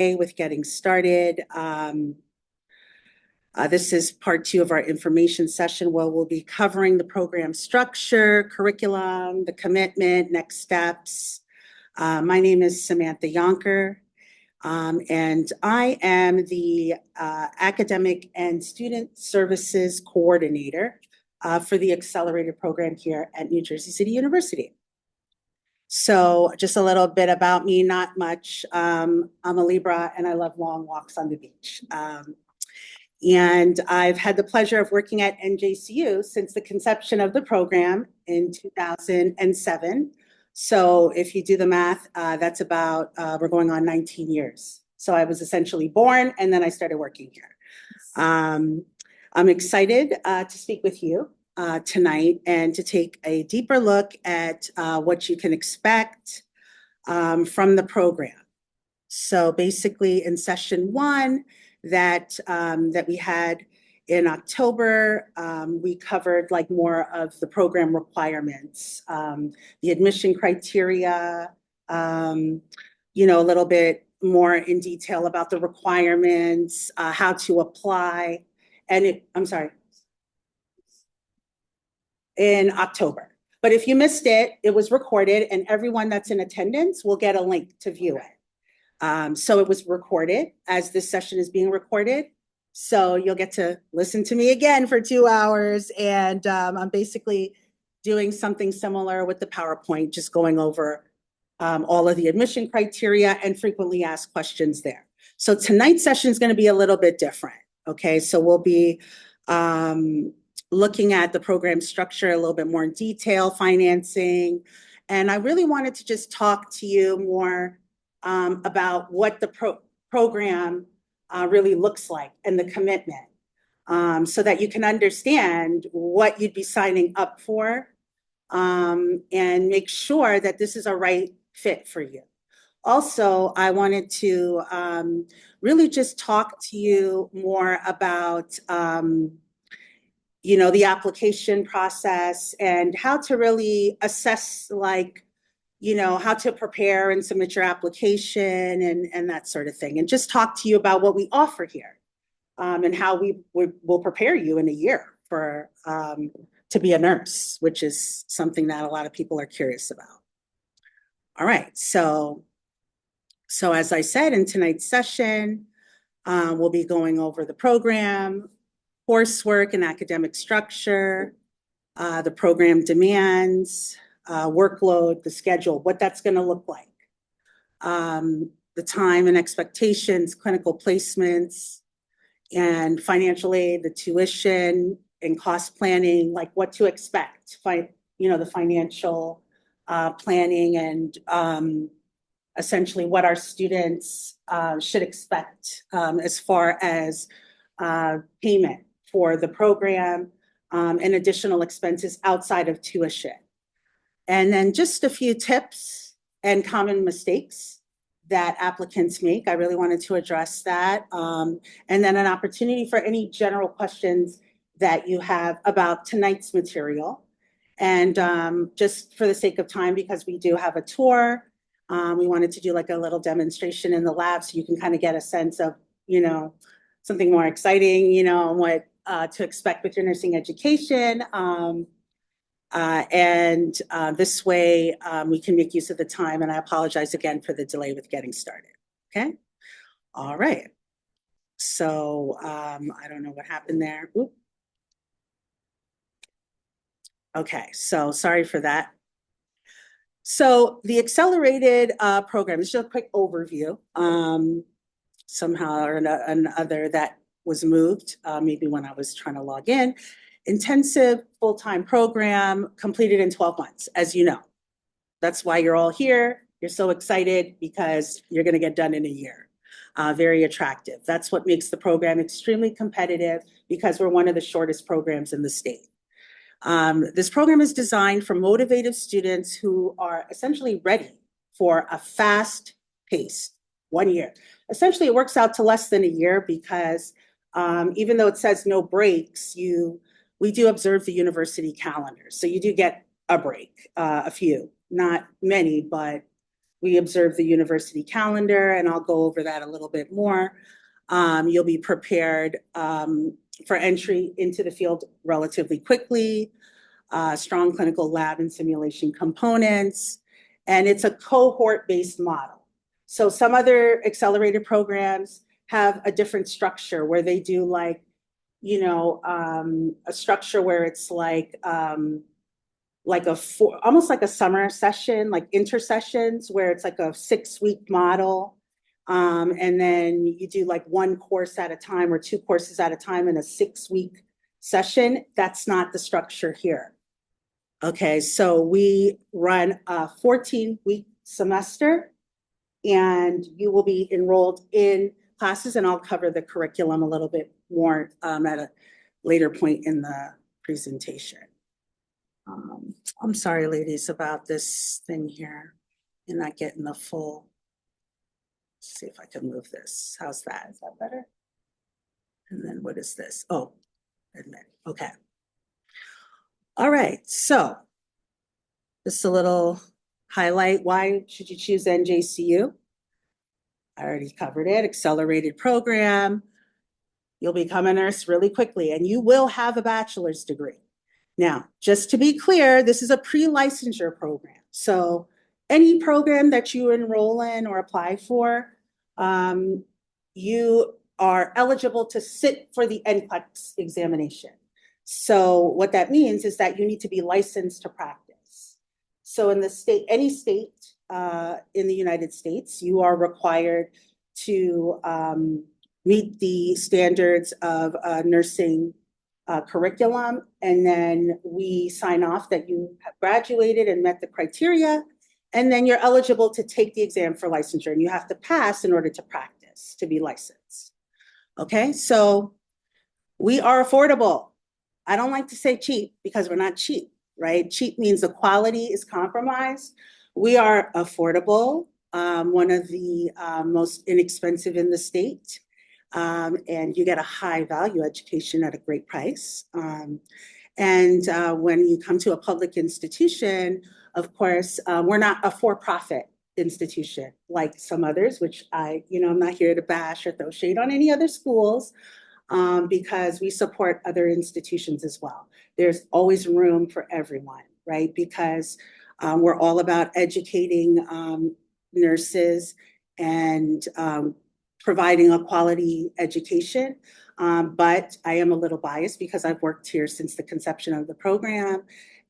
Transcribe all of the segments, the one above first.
with getting started. This is part 2 of our information session where we'll be covering the program structure, curriculum, the commitment, next steps. My name is Samantha Yonker, and I am the Academic and Student Services Coordinator for the Accelerated program here at New Jersey City University. So just a little bit about me, not much. I'm a Libra and I love long walks on the beach. And I've had the pleasure of working at NJCU since the conception of the program in 2007. So if you do the math, that's about, we're going on 19 years. So I was essentially born and then I started working here. I'm excited to speak with you tonight and to take a deeper look at what you can expect from the program. So basically in session 1 that we had in October, we covered like more of the program requirements, the admission criteria, you know, a little bit more in detail about the requirements, how to apply. And I'm sorry, in October. But if you missed it, it was recorded and everyone that's in attendance will get a link to view it. So it was recorded as this session is being recorded. So you'll get to listen to me again for 2 hours. And I'm basically doing something similar with the PowerPoint, just going over all of the admission criteria and frequently asked questions there. So tonight's session is going to be a little bit different. Okay, so we'll be looking at the program structure a little bit more in detail, financing. And I really wanted to just talk to you more about what the program really looks like and the commitment, so that you can understand what you'd be signing up for and make sure that this is a right fit for you. Also, I wanted to really just talk to you more about you know, the application process and how to really assess, like, you know, how to prepare and submit your application and that sort of thing. And just talk to you about what we offer here and how we will prepare you in a year for to be a nurse, which is something that a lot of people are curious about. All right, so as I said, in tonight's session, we'll be going over the program, coursework and academic structure, the program demands, workload, the schedule, what that's going to look like, the time and expectations, clinical placements, and financial aid, the tuition and cost planning, like what to expect, you know, the financial planning and essentially what our students should expect as far as payment for the program and additional expenses outside of tuition. And then just a few tips and common mistakes that applicants make. I really wanted to address that. And then an opportunity for any general questions that you have about tonight's material. And just for the sake of time, because we do have a tour, we wanted to do like a little demonstration in the lab so you can kind of get a sense of, you know, something more exciting, you know, what to expect with your nursing education. And this way we can make use of the time. And I apologize again for the delay with getting started. Okay. All right. So I don't know what happened there. Oop. Okay. So sorry for that. So the accelerated program is just a quick overview. Somehow or another that was moved, maybe when I was trying to log in. Intensive full-time program completed in 12 months, as you know. That's why you're all here. You're so excited because you're going to get done in a year. Very attractive. That's what makes the program extremely competitive because we're one of the shortest programs in the state. This program is designed for motivated students who are essentially ready for a fast-paced 1 year. Essentially, it works out to less than a year because even though it says no breaks, we do observe the university calendar. So you do get a break, a few, not many, but We observe the university calendar, and I'll go over that a little bit more. You'll be prepared for entry into the field relatively quickly, strong clinical lab and simulation components, and it's a cohort-based model. So some other accelerated programs have a different structure where they do like, a structure where it's like almost like a summer session, like intersessions, where it's like a 6-week model. And then you do like one course at a time or 2 courses at a time in a 6-week session. That's not the structure here. Okay, so we run a 14-week semester, and you will be enrolled in classes, and I'll cover the curriculum a little bit more at a later point in the presentation. I'm sorry, ladies, about this thing here and not getting the full. Let's see if I can move this. How's that? Is that better? And then what is this? Oh, admit. Okay. All right. So just a little highlight. Why should you choose NJCU? I already covered it. Accelerated program. You'll become a nurse really quickly, and you will have a bachelor's degree. Now, just to be clear, this is a pre-licensure program. So any program that you enroll in or apply for, you are eligible to sit for the NCLEX examination. So what that means is that you need to be licensed to practice. So in the state, any state in the United States, you are required to meet the standards of nursing curriculum, and then we sign off that you have graduated and met the criteria, and then you're eligible to take the exam for licensure, and you have to pass in order to practice, to be licensed. Okay, so we are affordable. I don't like to say cheap because we're not cheap, right? Cheap means the quality is compromised. We are affordable, one of the most inexpensive in the state. And you get a high value education at a great price. And when you come to a public institution, of course, we're not a for-profit institution like some others, which I'm not here to bash or throw shade on any other schools, because we support other institutions as well. There's always room for everyone, right? Because we're all about educating nurses and providing a quality education. But I am a little biased because I've worked here since the conception of the program,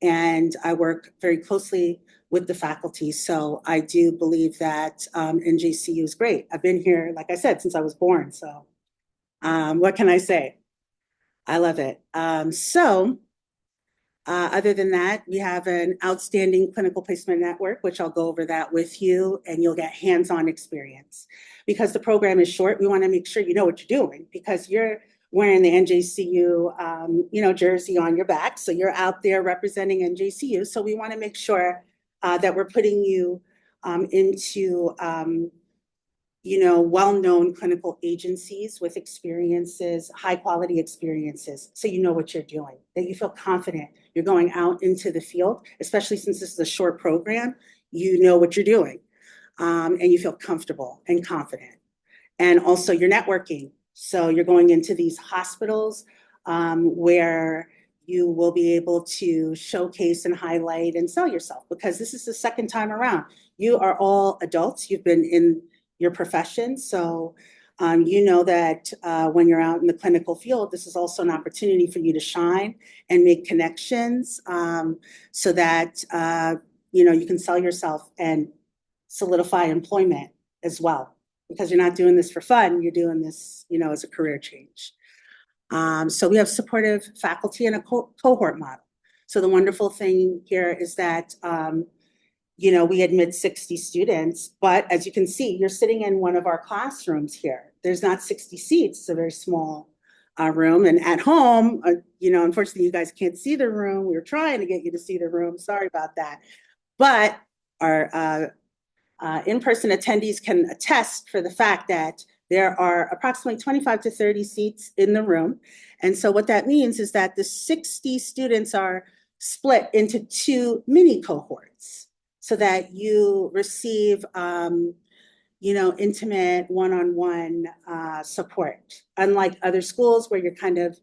and I work very closely with the faculty. So I do believe that NJCU is great. I've been here, like I said, since I was born. So what can I say? I love it. Other than that, we have an outstanding clinical placement network, which I'll go over that with you, and you'll get hands-on experience. Because the program is short, we want to make sure you know what you're doing, because you're wearing the NJCU jersey on your back. So you're out there representing NJCU. So we want to make sure that we're putting you into well-known clinical agencies with experiences, high-quality experiences, so you know what you're doing, that you feel confident. You're going out into the field, especially since this is a short program, you know what you're doing, and you feel comfortable and confident. And also you're networking. So you're going into these hospitals where you will be able to showcase and highlight and sell yourself, because this is the second time around. You are all adults. You've been in your profession. So you know that when you're out in the clinical field, this is also an opportunity for you to shine and make connections so that you can sell yourself and solidify employment as well, because you're not doing this for fun, you're doing this as a career change. So we have supportive faculty and a cohort model. So the wonderful thing here is that we admit 60 students, but as you can see, you're sitting in one of our classrooms here. There's not 60 seats, it's a very small room. And at home, unfortunately, you guys can't see the room. We were trying to get you to see the room. Sorry about that. But our in-person attendees can attest for the fact that there are approximately 25 to 30 seats in the room. And so what that means is that the 60 students are split into 2 mini cohorts. so that you receive, intimate one-on-one support. Unlike other schools where you're kind of,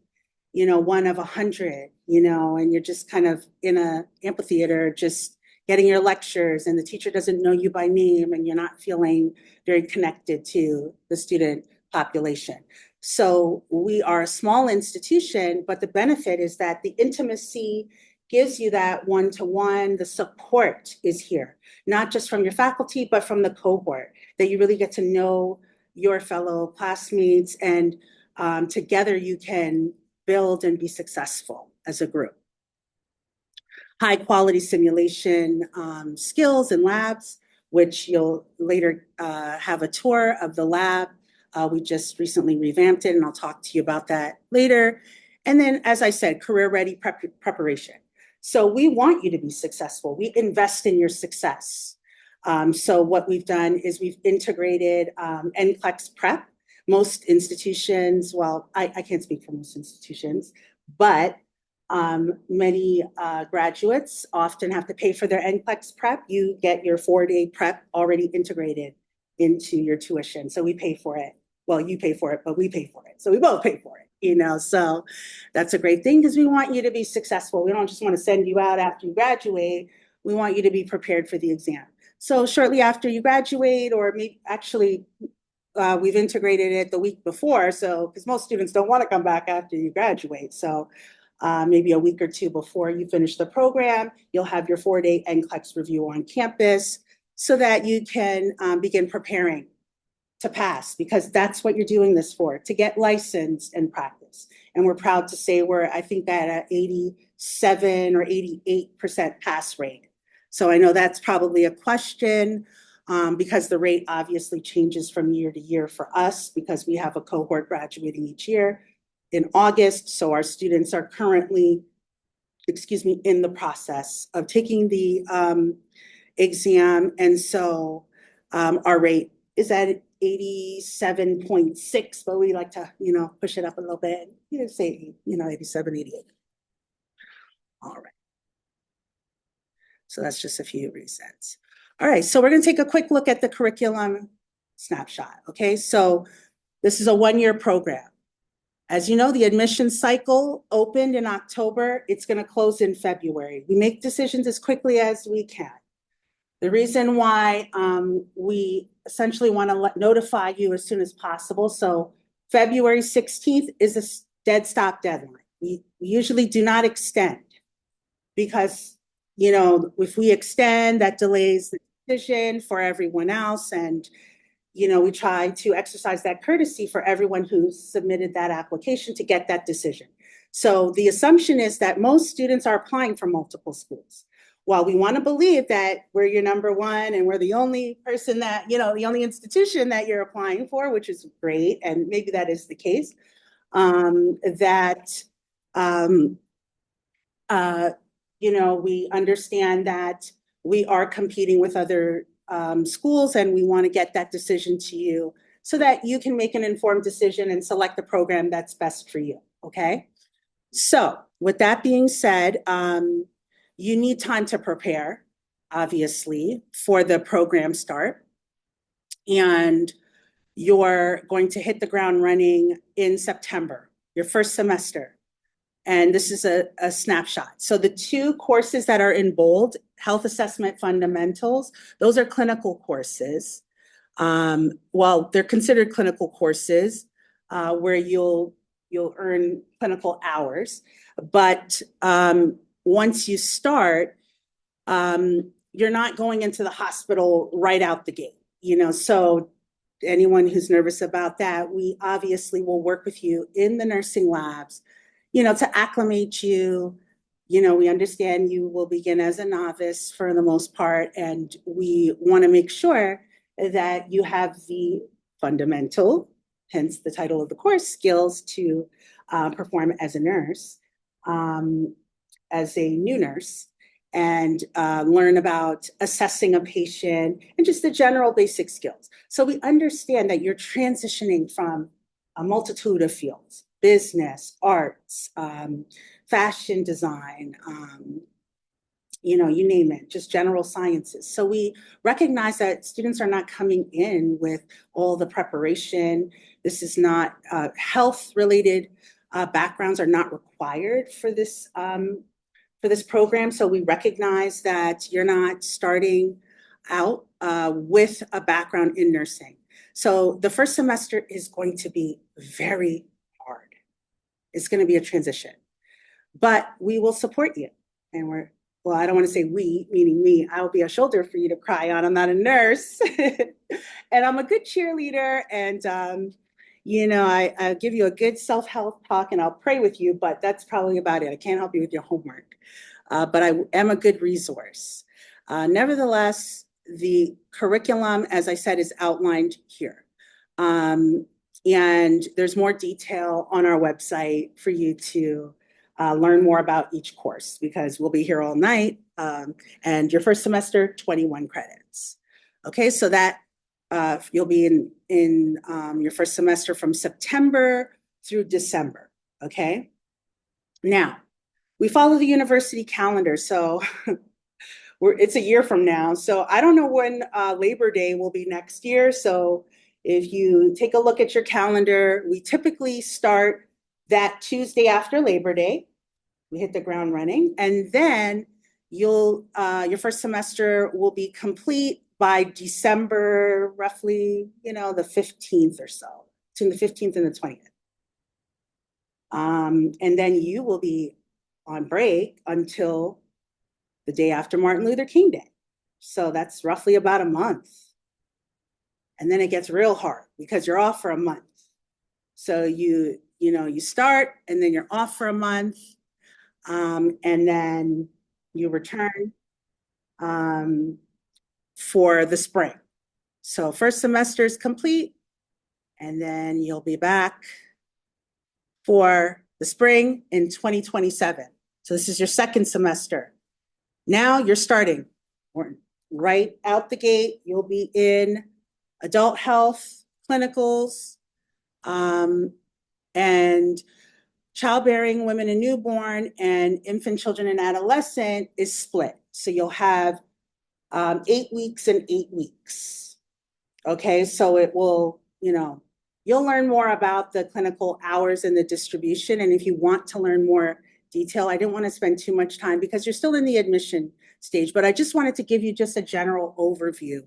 one of 100, and you're just kind of in a amphitheater, just getting your lectures, and the teacher doesn't know you by name, and you're not feeling very connected to the student population. So we are a small institution, but the benefit is that the intimacy gives you that one-to-one, the support is here, not just from your faculty, but from the cohort, that you really get to know your fellow classmates, and together you can build and be successful as a group. High quality simulation skills and labs, which you'll later have a tour of the lab. We just recently revamped it, and I'll talk to you about that later. And then, as I said, career ready preparation. So we want you to be successful. We invest in your success. So what we've done is we've integrated NCLEX prep. Most institutions, well, I can't speak for most institutions, but many graduates often have to pay for their NCLEX prep. You get your 4-day prep already integrated into your tuition. So we pay for it. Well, you pay for it, but we pay for it. So we both pay for it, so that's a great thing, because we want you to be successful. We don't just want to send you out after you graduate. We want you to be prepared for the exam. So shortly after you graduate, or maybe actually we've integrated it the week before. So, because most students don't want to come back after you graduate. So maybe a week or two before you finish the program, you'll have your 4-day NCLEX review on campus, so that you can begin preparing to pass, because that's what you're doing this for, to get licensed and practice. And we're proud to say we're, I think, at an 87 or 88% pass rate. So I know that's probably a question, because the rate obviously changes from year to year for us, because we have a cohort graduating each year in August. So our students are currently, in the process of taking the exam. And so our rate is at 87.6, but we like to, push it up a little bit, say, 87, 88. All right. So that's just a few reasons. All right, so we're going to take a quick look at the curriculum snapshot. Okay, so this is a 1-year program. As you know, the admission cycle opened in October. It's going to close in February. We make decisions as quickly as we can. The reason why we essentially want to notify you as soon as possible. So February 16th is a dead stop deadline. We usually do not extend, because, if we extend, that delays the decision for everyone else. And, we try to exercise that courtesy for everyone who submitted that application to get that decision. So the assumption is that most students are applying for multiple schools. While we want to believe that we're your number one and we're the only person that, the only institution that you're applying for, which is great, and maybe that is the case, we understand that we are competing with other schools, and we want to get that decision to you so that you can make an informed decision and select the program that's best for you, okay? So with that being said, you need time to prepare, obviously, for the program start. And you're going to hit the ground running in September, your first semester. And this is a snapshot. So the 2 courses that are in bold, Health Assessment Fundamentals, those are clinical courses. Well, they're considered clinical courses where you'll earn clinical hours. But once you start, you're not going into the hospital right out the gate, so anyone who's nervous about that, we obviously will work with you in the nursing labs, to acclimate you. We understand you will begin as a novice for the most part, and we want to make sure that you have the fundamental, hence the title of the course, skills to perform as a nurse, as a new nurse, and learn about assessing a patient and just the general basic skills. So we understand that you're transitioning from a multitude of fields: business, arts, fashion design, you name it, just general sciences. So we recognize that students are not coming in with all the preparation. This is not health related backgrounds are not required for this program. So we recognize that you're not starting out with a background in nursing. So the first semester is going to be very hard. It's going to be a transition, but we will support you. And well, I don't want to say we, meaning me. I'll be a shoulder for you to cry on. I'm not a nurse. And I'm a good cheerleader. And, I give you a good self-help talk and I'll pray with you, but that's probably about it. I can't help you with your homework. But I am a good resource. Nevertheless, the curriculum, as I said, is outlined here. And there's more detail on our website for you to learn more about each course because we'll be here all night. And your first semester, 21 credits. Okay, so that you'll be in your first semester from September through December. Okay, now we follow the university calendar, so it's a year from now. So I don't know when Labor Day will be next year. So if you take a look at your calendar, we typically start that Tuesday after Labor Day. We hit the ground running, and then your first semester will be complete by December, roughly, the 15th or so, between the 15th and the 20th. And then you will be on break until the day after Martin Luther King Day. So that's roughly about a month. And then it gets real hard because you're off for a month. So you start and then you're off for a month. And then you return for the spring. So first semester is complete, and then you'll be back for the spring in 2027. So this is your second semester. Now you're starting right out the gate. You'll be in adult health, clinicals, and childbearing, women and newborn, and infant, children, and adolescent is split. So you'll have 8 weeks and 8 weeks. Okay, so it will, you'll learn more about the clinical hours and the distribution. And if you want to learn more detail, I didn't want to spend too much time because you're still in the admission stage, but I just wanted to give you just a general overview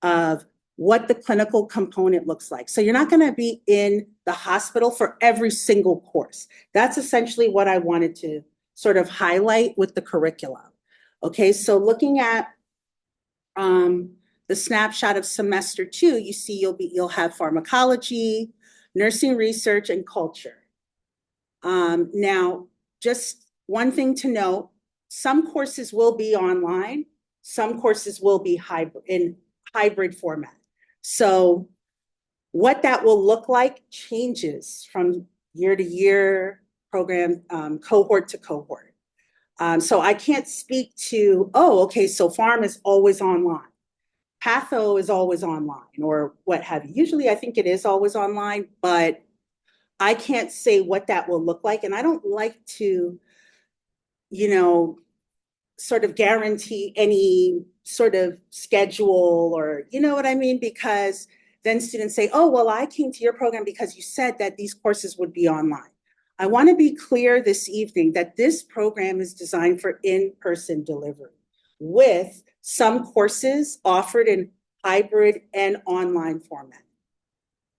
of what the clinical component looks like. So you're not going to be in the hospital for every single course. That's essentially what I wanted to sort of highlight with the curriculum. Okay, so looking at the snapshot of semester 2, you see you'll have pharmacology, nursing research, and culture. Now, just one thing to note, some courses will be online, some courses will be in hybrid format. So what that will look like changes from year to year, program, cohort to cohort. So I can't speak to, okay, so pharm is always online. Patho is always online or what have you. Usually I think it is always online, but I can't say what that will look like. And I don't like to, sort of guarantee any sort of schedule or, you know what I mean? Because then students say, oh, well, I came to your program because you said that these courses would be online. I want to be clear this evening that this program is designed for in-person delivery with some courses offered in hybrid and online format.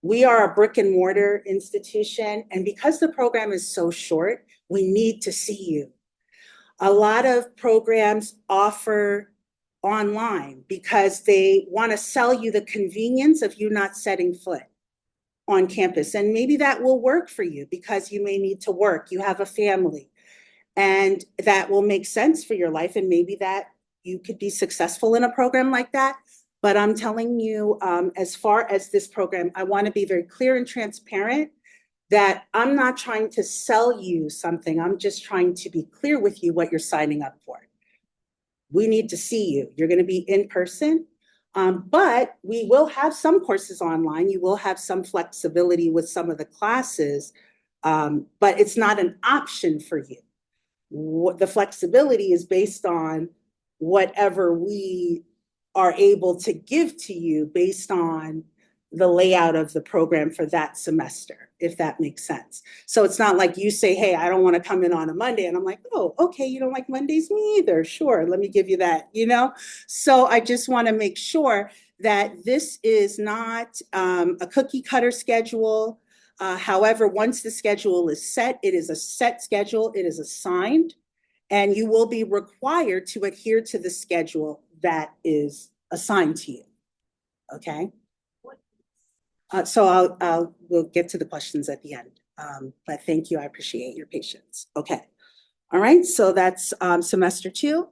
We are a brick and mortar institution, and because the program is so short, we need to see you. A lot of programs offer online because they want to sell you the convenience of you not setting foot on campus. And maybe that will work for you because you may need to work, you have a family, and that will make sense for your life. And maybe that you could be successful in a program like that. But I'm telling you, as far as this program, I want to be very clear and transparent that I'm not trying to sell you something. I'm just trying to be clear with you what you're signing up for. We need to see you. You're going to be in person, but we will have some courses online. You will have some flexibility with some of the classes, but it's not an option for you. The flexibility is based on whatever we are able to give to you based on the layout of the program for that semester, if that makes sense. So it's not like you say, hey, I don't want to come in on a Monday. And I'm like, oh, okay, you don't like Mondays? Me either. Sure, let me give you that, you know? So I just want to make sure that this is not a cookie cutter schedule. However, once the schedule is set, it is a set schedule, it is assigned, and you will be required to adhere to the schedule that is assigned to you. Okay? So we'll get to the questions at the end. But thank you, I appreciate your patience. Okay. All right, so that's semester 2.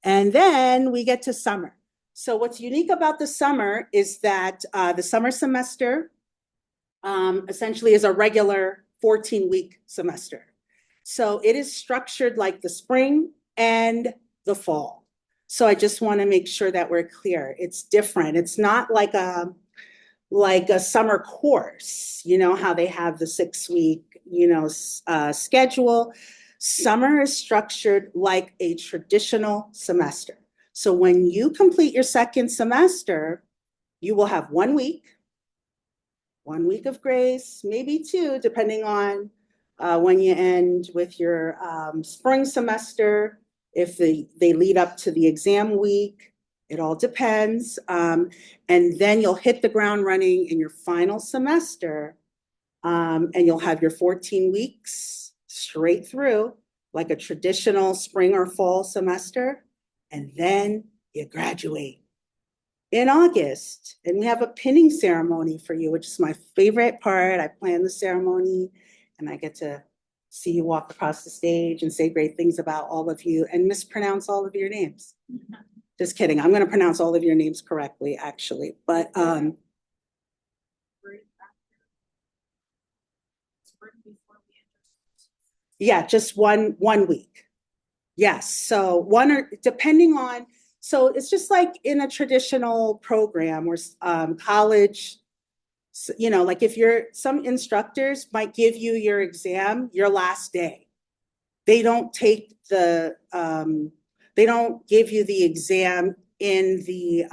And then we get to summer. So what's unique about the summer is that the summer semester essentially is a regular 14-week semester. So it is structured like the spring and the fall. So I just want to make sure that we're clear. It's different. It's not like a summer course, you know, how they have the 6-week, schedule. Summer is structured like a traditional semester. So when you complete your second semester, you will have 1 week of grace, maybe 2, depending on when you end with your spring semester, if they lead up to the exam week. It all depends. And then you'll hit the ground running in your final semester, and you'll have your 14 weeks straight through, like a traditional spring or fall semester. And then you graduate in August. And we have a pinning ceremony for you, which is my favorite part. I plan the ceremony, and I get to see you walk across the stage and say great things about all of you and mispronounce all of your names. Just kidding. I'm going to pronounce all of your names correctly, actually. But yeah, just one week. Yes. So one or depending on, so it's just like in a traditional program or college, like if some instructors might give you your exam your last day. They don't take they don't give you the exam in the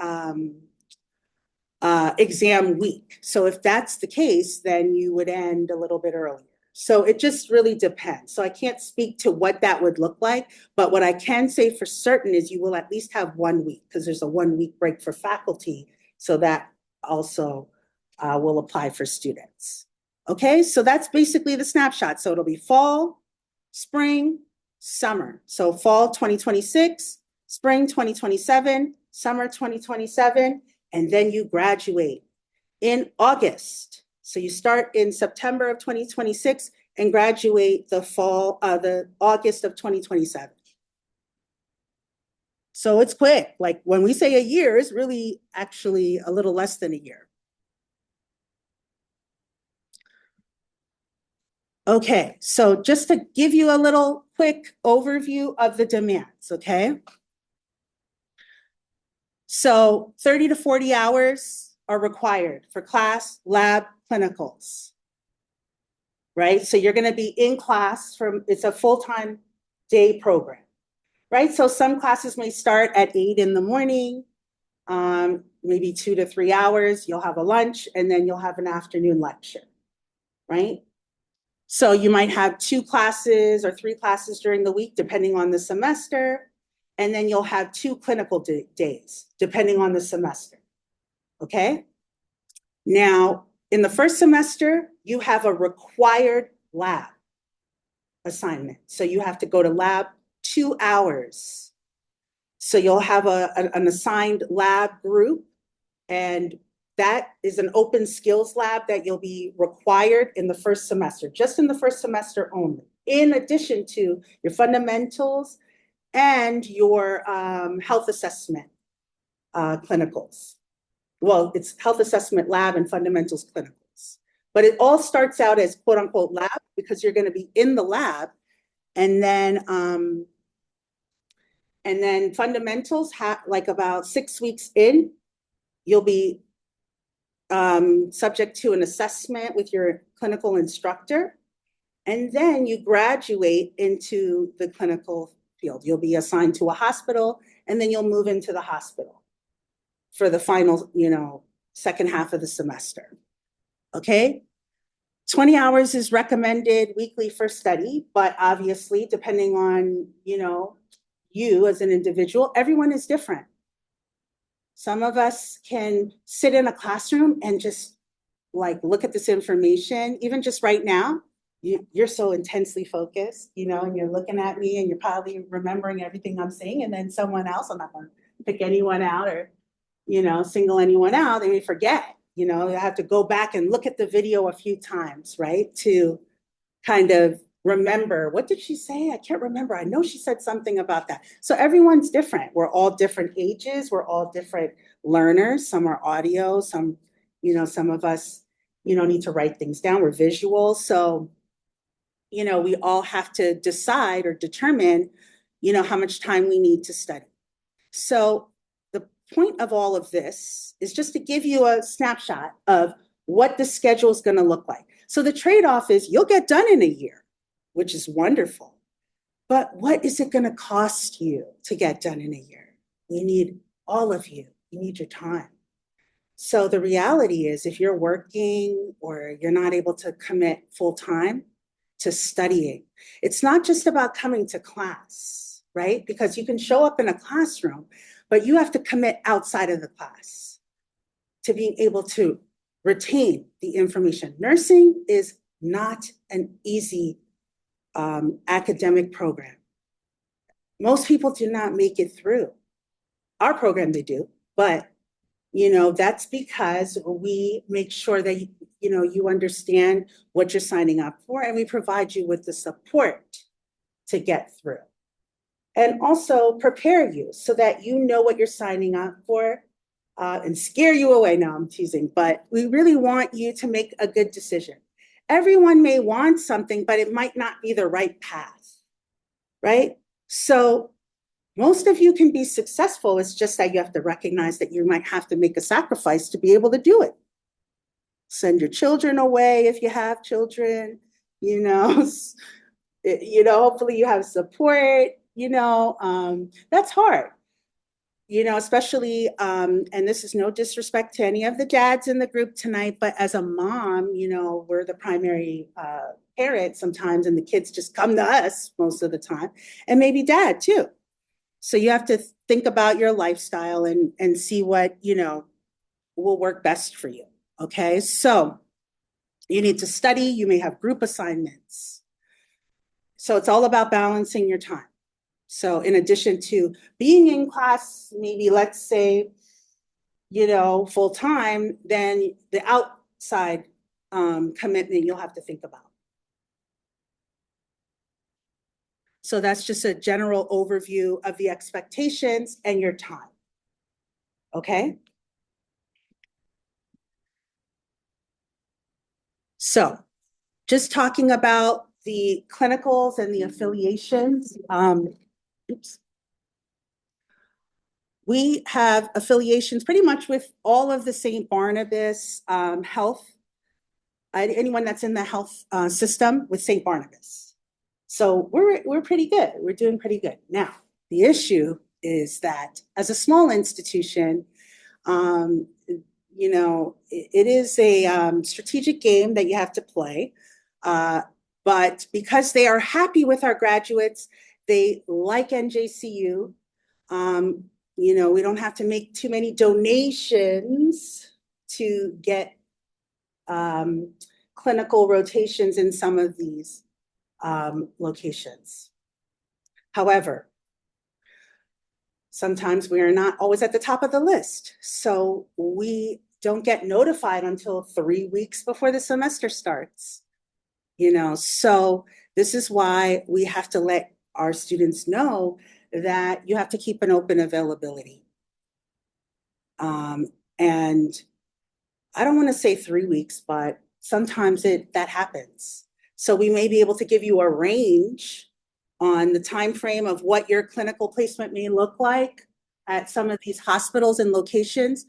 exam week. So if that's the case, then you would end a little bit earlier. So it just really depends. So I can't speak to what that would look like, but what I can say for certain is you will at least have 1 week, because there's a 1 week break for faculty. So that also will apply for students. Okay, so that's basically the snapshot. So it'll be fall, spring, summer. So fall 2026, spring 2027, summer 2027, and then you graduate in August. So you start in September of 2026 and graduate the August of 2027. So it's quick. Like when we say a year, it's really actually a little less than a year. Okay, so just to give you a little quick overview of the demands, okay? So 30 to 40 hours are required for class, lab, clinicals, right? So you're going to be in class it's a full-time day program, right? So some classes may start at 8 in the morning, maybe 2 to 3 hours. You'll have a lunch, and then you'll have an afternoon lecture, right? So you might have 2 classes or 3 classes during the week, depending on the semester. And then you'll have 2 clinical days, depending on the semester. Okay? Now, in the first semester, you have a required lab assignment. So you have to go to lab 2 hours. So you'll have an assigned lab group, and that is an open skills lab that you'll be required in the first semester, just in the first semester only, in addition to your fundamentals and your health assessment clinicals. Well, it's health assessment lab and fundamentals clinicals. But it all starts out as quote unquote lab because you're going to be in the lab. And then fundamentals, like about 6 weeks in, you'll be subject to an assessment with your clinical instructor. And then you graduate into the clinical field. You'll be assigned to a hospital, and then you'll move into the hospital for the final, second half of the semester. Okay? 20 hours is recommended weekly for study, but obviously, depending on, you as an individual, everyone is different. Some of us can sit in a classroom and just like look at this information, even just right now. You're so intensely focused, and you're looking at me and you're probably remembering everything I'm saying. And then someone else, I'm not going to pick anyone out or, single anyone out, they may forget, I have to go back and look at the video a few times, right? To kind of remember, what did she say? I can't remember. I know she said something about that. So everyone's different. We're all different ages. We're all different learners. Some are audio, some of us, need to write things down. We're visual. So, we all have to decide or determine, how much time we need to study. So the point of all of this is just to give you a snapshot of what the schedule is going to look like. So the trade-off is you'll get done in a year, which is wonderful. But what is it going to cost you to get done in a year? We need all of you. You need your time. So the reality is if you're working or you're not able to commit full time to studying, it's not just about coming to class, right? Because you can show up in a classroom, but you have to commit outside of the class to being able to retain the information. Nursing is not an easy academic program. Most people do not make it through. Our program, they do, but that's because we make sure that, you understand what you're signing up for, and we provide you with the support to get through. And also prepare you so that you know what you're signing up for and scare you away. No, I'm teasing, but we really want you to make a good decision. Everyone may want something, but it might not be the right path, right? So most of you can be successful. It's just that you have to recognize that you might have to make a sacrifice to be able to do it. Send your children away if you have children, hopefully you have support, that's hard, especially, and this is no disrespect to any of the dads in the group tonight, but as a mom, we're the primary parent sometimes, and the kids just come to us most of the time, and maybe dad too. So you have to think about your lifestyle and see what, will work best for you. Okay. So you need to study, you may have group assignments. So it's all about balancing your time. So in addition to being in class, maybe let's say, full time, then the outside commitment you'll have to think about. So that's just a general overview of the expectations and your time. Okay? So just talking about the clinicals and the affiliations. We have affiliations pretty much with all of the St. Barnabas health, anyone that's in the health system with St. Barnabas. So we're pretty good. We're doing pretty good. Now, the issue is that as a small institution, it is a strategic game that you have to play. But because they are happy with our graduates, they like NJCU. We don't have to make too many donations to get clinical rotations in some of these locations. However, sometimes we are not always at the top of the list. So we don't get notified until 3 weeks before the semester starts. So this is why we have to let our students know that you have to keep an open availability. And I don't want to say 3 weeks, but sometimes that happens. So we may be able to give you a range on the time frame of what your clinical placement may look like at some of these hospitals and locations,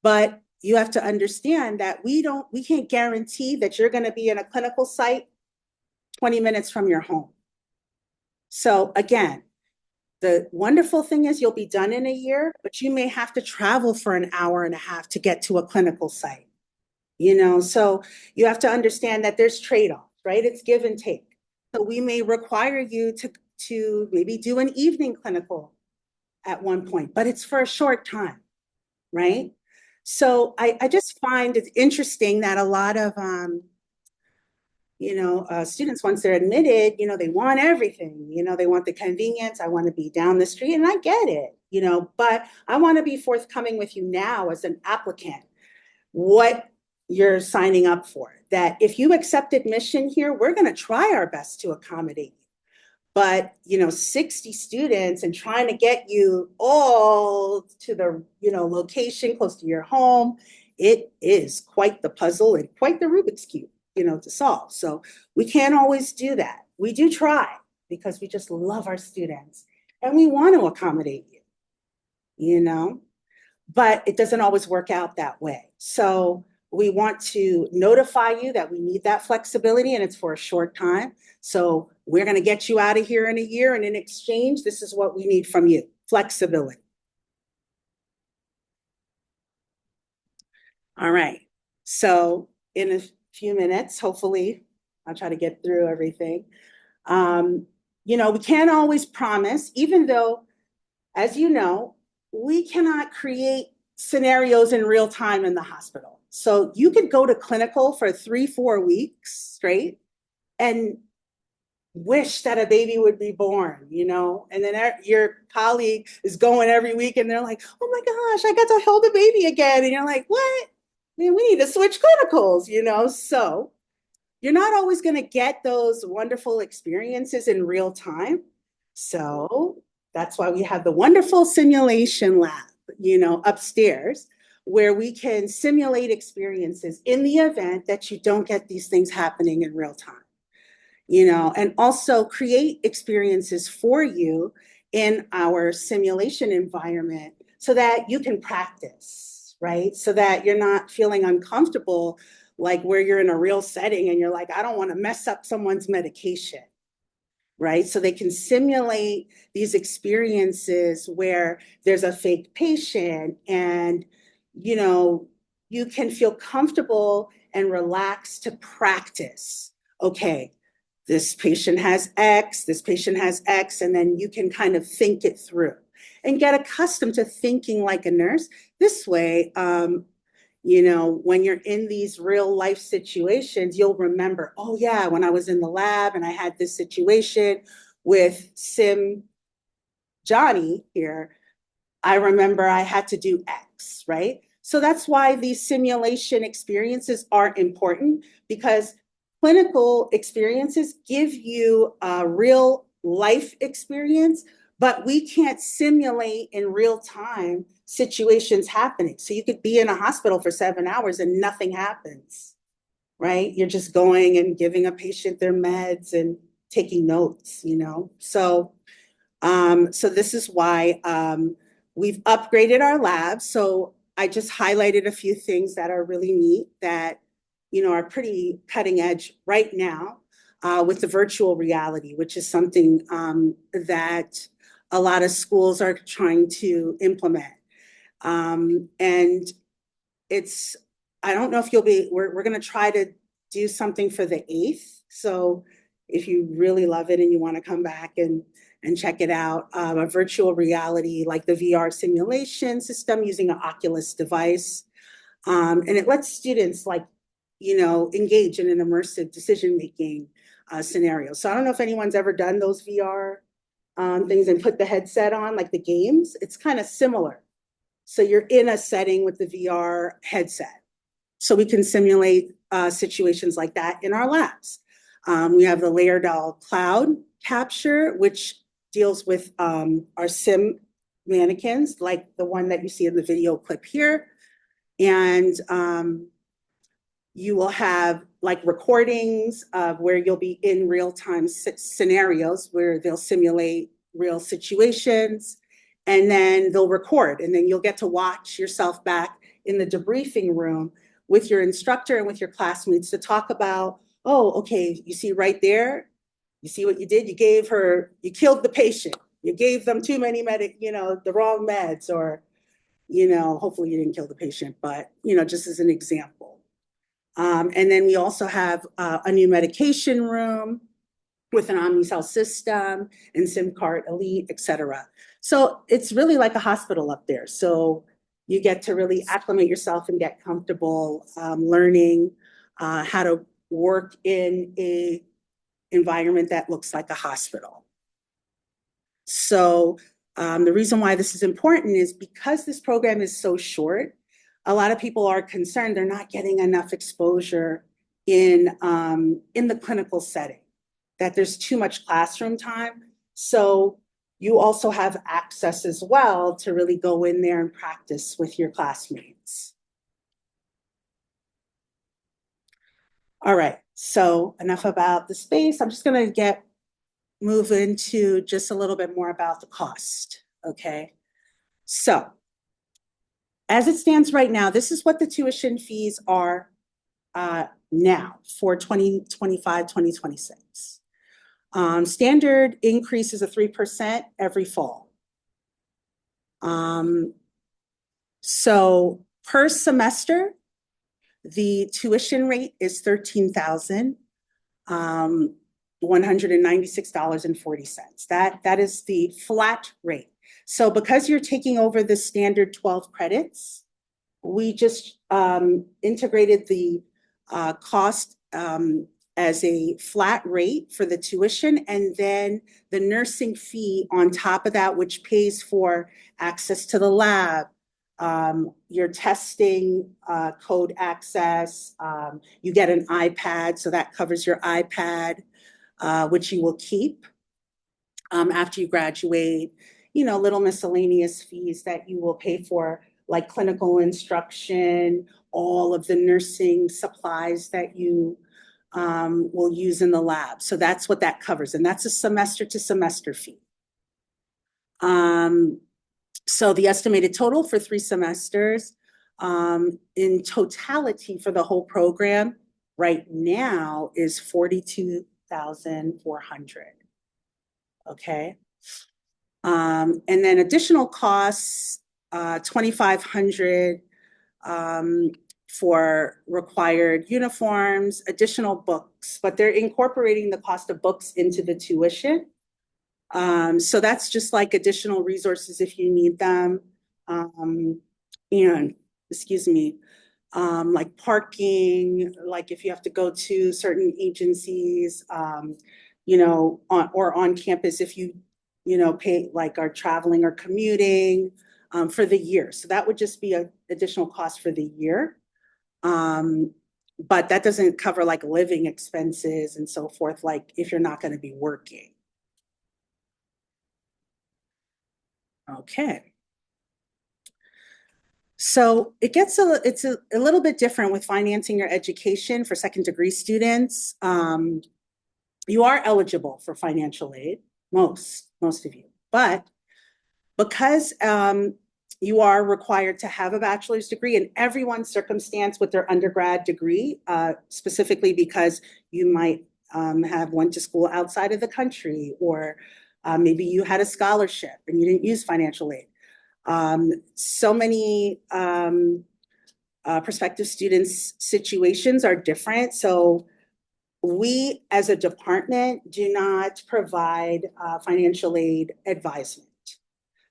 but you have to understand that we can't guarantee that you're going to be in a clinical site 20 minutes from your home. So again, The wonderful thing is you'll be done in a year, but you may have to travel for an hour and a half to get to a clinical site, so you have to understand that there's trade-offs, right? It's give and take. So we may require you to maybe do an evening clinical at one point, but it's for a short time, right? So I just find it interesting that a lot of students, once they're admitted, they want everything. They want the convenience. I want to be down the street, and I get it, but I want to be forthcoming with you now as an applicant, what you're signing up for. That if you accept admission here, we're going to try our best to accommodate you. But 60 students and trying to get you all to the location close to your home, it is quite the puzzle and quite the Rubik's Cube, to solve. So we can't always do that. We do try because we just love our students and we want to accommodate you, but it doesn't always work out that way. So we want to notify you that we need that flexibility and it's for a short time. So we're going to get you out of here in a year, and in exchange, this is what we need from you: flexibility. All right. So in a few minutes, hopefully, I'll try to get through everything. We can't always promise, even though, as you know, we cannot create scenarios in real time in the hospital. So you could go to clinical for 3-4 weeks straight and wish that a baby would be born, and then your colleague is going every week and they're like, oh my gosh, I got to hold the baby again. And you're like, what? Man, we need to switch clinicals, So you're not always going to get those wonderful experiences in real time. So that's why we have the wonderful simulation lab, upstairs, where we can simulate experiences in the event that you don't get these things happening in real time, and also create experiences for you in our simulation environment so that you can practice, right? So that you're not feeling uncomfortable, like where you're in a real setting and you're like, I don't want to mess up someone's medication, right? So they can simulate these experiences where there's a fake patient and, you can feel comfortable and relaxed to practice. Okay, this patient has X, this patient has X, and then you can kind of think it through and get accustomed to thinking like a nurse. This way, when you're in these real life situations, you'll remember, oh yeah, when I was in the lab and I had this situation with Sim Johnny here, I remember I had to do X, right? So that's why these simulation experiences are important, because clinical experiences give you a real life experience, but we can't simulate in real time situations happening. So you could be in a hospital for 7 hours and nothing happens, right? You're just going and giving a patient their meds and taking notes, so this is why we've upgraded our lab. So I just highlighted a few things that are really neat that, are pretty cutting edge right now with the virtual reality, which is something that a lot of schools are trying to implement. And I don't know if we're going to try to do something for the 8th. So if you really love it and you want to come back and check it out, a virtual reality, like the VR simulation system using an Oculus device. And it lets students engage in an immersive decision-making scenario. So I don't know if anyone's ever done those VR things and put the headset on, like the games. It's kind of similar. So you're in a setting with the VR headset. So we can simulate situations like that in our labs. We have the Laerdal Cloud Capture, which deals with our sim mannequins, like the one that you see in the video clip here. And you will have like recordings of where you'll be in real-time scenarios where they'll simulate real situations, and then they'll record, and then you'll get to watch yourself back in the debriefing room with your instructor and with your classmates to talk about, oh, okay, you see right there, you see what you did? You killed the patient. you gave them too many the wrong meds, or, hopefully you didn't kill the patient, but, just as an example. And then we also have a new medication room with an Omnicell system and SIM card Elite, et cetera. So it's really like a hospital up there. So you get to really acclimate yourself and get comfortable learning how to work in a environment that looks like a hospital. So the reason why this is important is because this program is so short, a lot of people are concerned they're not getting enough exposure in the clinical setting, that there's too much classroom time. So you also have access as well to really go in there and practice with your classmates. All right, so enough about the space. I'm just gonna move into just a little bit more about the cost, okay? So as it stands right now, this is what the tuition fees are now for 2025, 2026. Standard increase is a 3% every fall. So per semester, the tuition rate is $13,196.40. That is the flat rate. So because you're taking over the standard 12 credits, we just integrated the cost as a flat rate for the tuition, and then the nursing fee on top of that, which pays for access to the lab, your testing, code access. You get an iPad, so that covers your iPad, which you will keep after you graduate. Little miscellaneous fees that you will pay for, like clinical instruction, all of the nursing supplies that you will use in the lab. So that's what that covers. And that's a semester to semester fee. So the estimated total for 3 semesters in totality for the whole program right now is $42,400. Okay. And then additional costs, $2,500 for required uniforms, additional books, but they're incorporating the cost of books into the tuition. So that's just like additional resources if you need them. And like parking, like if you have to go to certain agencies, on campus, if you pay, like, are traveling or commuting for the year. So that would just be an additional cost for the year. But that doesn't cover like living expenses and so forth, like if you're not going to be working. Okay. So it's a little bit different with financing your education for second degree students. You are eligible for financial aid, most of you, but because you are required to have a bachelor's degree in everyone's circumstance with their undergrad degree, specifically because you might have went to school outside of the country, or maybe you had a scholarship and you didn't use financial aid. So many prospective students' situations are different. So we, as a department, do not provide financial aid advisement.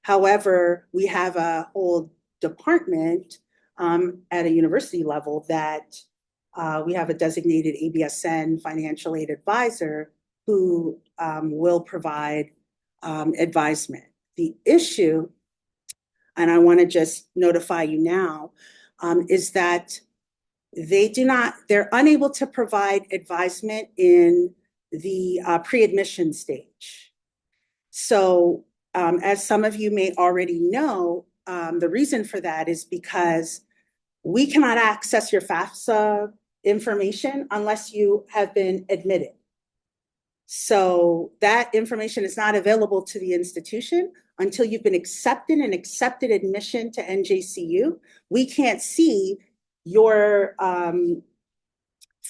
However, we have a whole department at a university level that we have a designated ABSN financial aid advisor who will provide advisement. The issue, and I want to just notify you now, is that they're unable to provide advisement in the pre-admission stage. So as some of you may already know, the reason for that is because we cannot access your FAFSA information unless you have been admitted. So that information is not available to the institution until you've been accepted and accepted admission to NJCU. We can't see your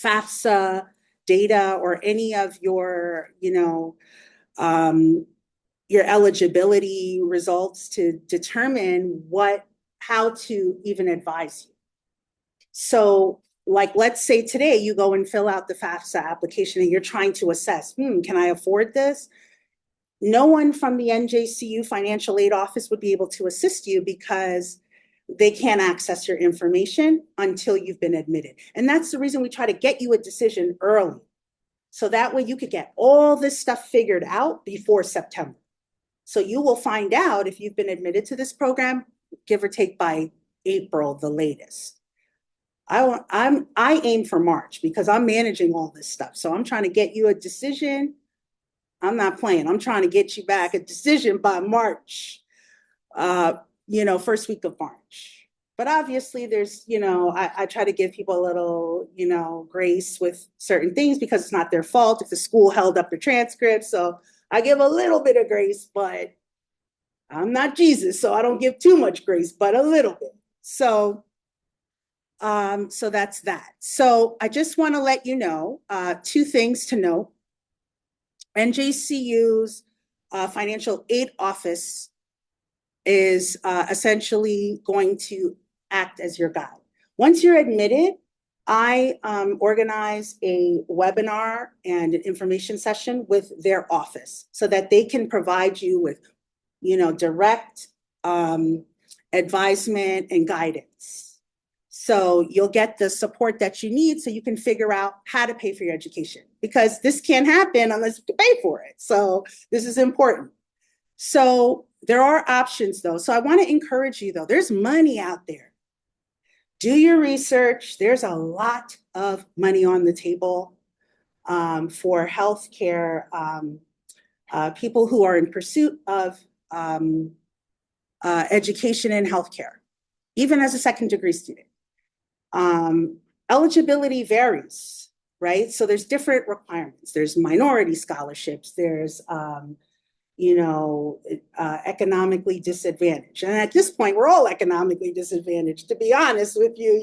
FAFSA data or any of your, your eligibility results to determine how to even advise you. So like, let's say today you go and fill out the FAFSA application and you're trying to assess, can I afford this? No one from the NJCU financial aid office would be able to assist you because they can't access your information until you've been admitted. And that's the reason we try to get you a decision early. So that way you could get all this stuff figured out before September. So you will find out if you've been admitted to this program, give or take by April, the latest. I aim for March because I'm managing all this stuff. So I'm trying to get you a decision. I'm not playing. I'm trying to get you back a decision by March, first week of March. But obviously there's, I try to give people a little, grace with certain things because it's not their fault if the school held up the transcript. So I give a little bit of grace, but I'm not Jesus, so I don't give too much grace, but a little bit. So that's that. So I just want to let you know, two things to know. NJCU's financial aid office is essentially going to act as your guide. Once you're admitted, I organize a webinar and an information session with their office so that they can provide you with, direct advisement and guidance. So you'll get the support that you need so you can figure out how to pay for your education, because this can't happen unless you can pay for it. So this is important. So there are options though. So I want to encourage you though, there's money out there. Do your research. There's a lot of money on the table for healthcare, people who are in pursuit of education in healthcare, even as a second degree student. Eligibility varies, right? So there's different requirements. There's minority scholarships. There's, economically disadvantaged. And at this point, we're all economically disadvantaged, to be honest with you.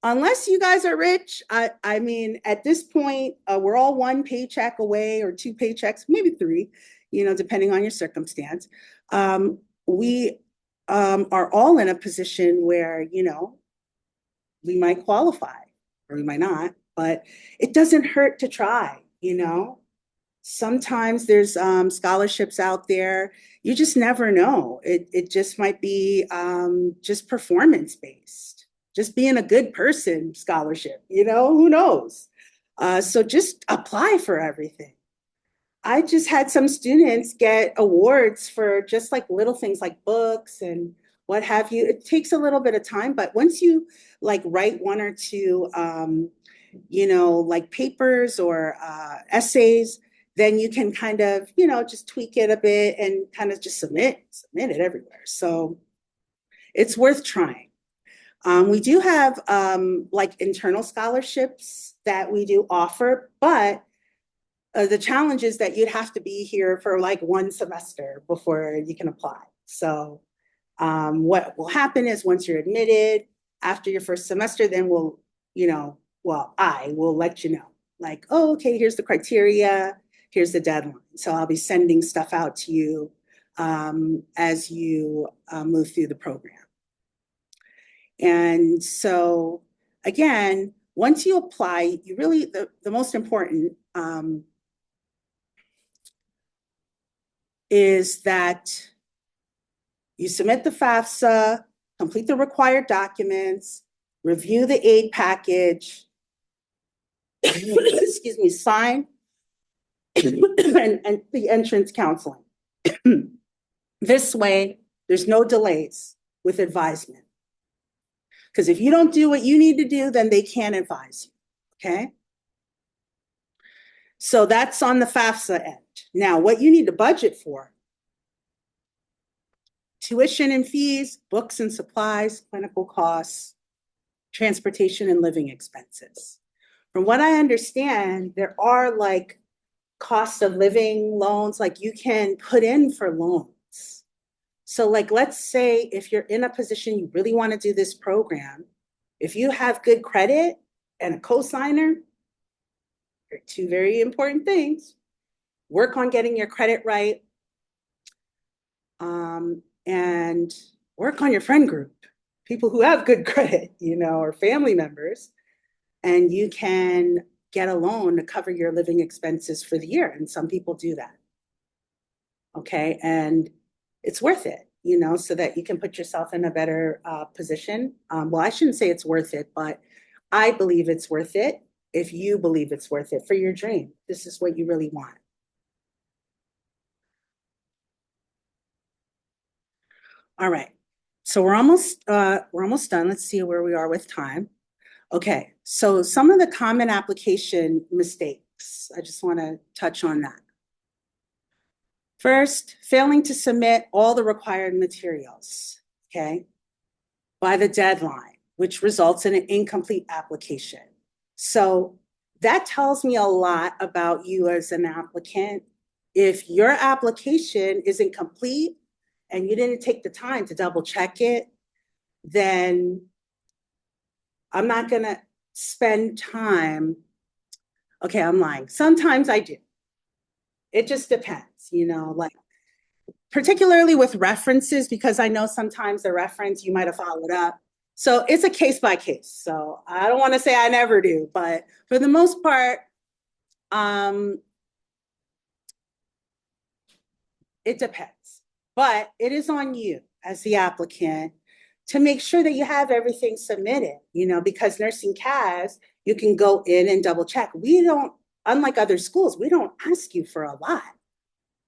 Unless you guys are rich, I mean, at this point, we're all one paycheck away or two paychecks, maybe three, depending on your circumstance. We are all in a position where, we might qualify or we might not, but it doesn't hurt to try, Sometimes there's scholarships out there. You just never know. It just might be just performance-based, just being a good person scholarship, who knows? So just apply for everything. I just had some students get awards for just like little things like books and what have you. It takes a little bit of time, but once you like write one or two, like papers or essays, then you can kind of, just tweak it a bit and kind of just submit it everywhere. So it's worth trying. We do have like internal scholarships that we do offer, but the challenge is that you'd have to be here for like one semester before you can apply. So what will happen is once you're admitted after your first semester, then I will let you know, like, oh, okay, here's the criteria, here's the deadline. So I'll be sending stuff out to you as you move through the program. And so again, once you apply, you really, the most important is that you submit the FAFSA, complete the required documents, review the aid package, excuse me, sign and the entrance counseling. This way, there's no delays with advisement. Because if you don't do what you need to do, then they can't advise you, okay? So that's on the FAFSA end. Now, what you need to budget for: tuition and fees, books and supplies, clinical costs, transportation and living expenses. From what I understand, there are like cost of living loans, like you can put in for loans. So like, let's say if you're in a position you really want to do this program, if you have good credit and a cosigner, two very important things. work on getting your credit right, and work on your friend group, people who have good credit, or family members, and you can get a loan to cover your living expenses for the year. And some people do that. Okay. And it's worth it, so that you can put yourself in a better position. Well, I shouldn't say it's worth it, but I believe it's worth it. If you believe it's worth it for your dream, this is what you really want. All right. So we're almost done. Let's see where we are with time. Okay. So some of the common application mistakes, I just want to touch on that. First, failing to submit all the required materials, okay, by the deadline, which results in an incomplete application. So that tells me a lot about you as an applicant. If your application isn't complete and you didn't take the time to double check it, then I'm not going to spend time. Okay, I'm lying. Sometimes I do. It just depends, like particularly with references, because I know sometimes the reference you might have followed up. So it's a case by case. So I don't want to say I never do, but for the most part, it depends. But it is on you as the applicant to make sure that you have everything submitted, because nursing CAS, you can go in and double check. We don't, unlike other schools, we don't ask you for a lot.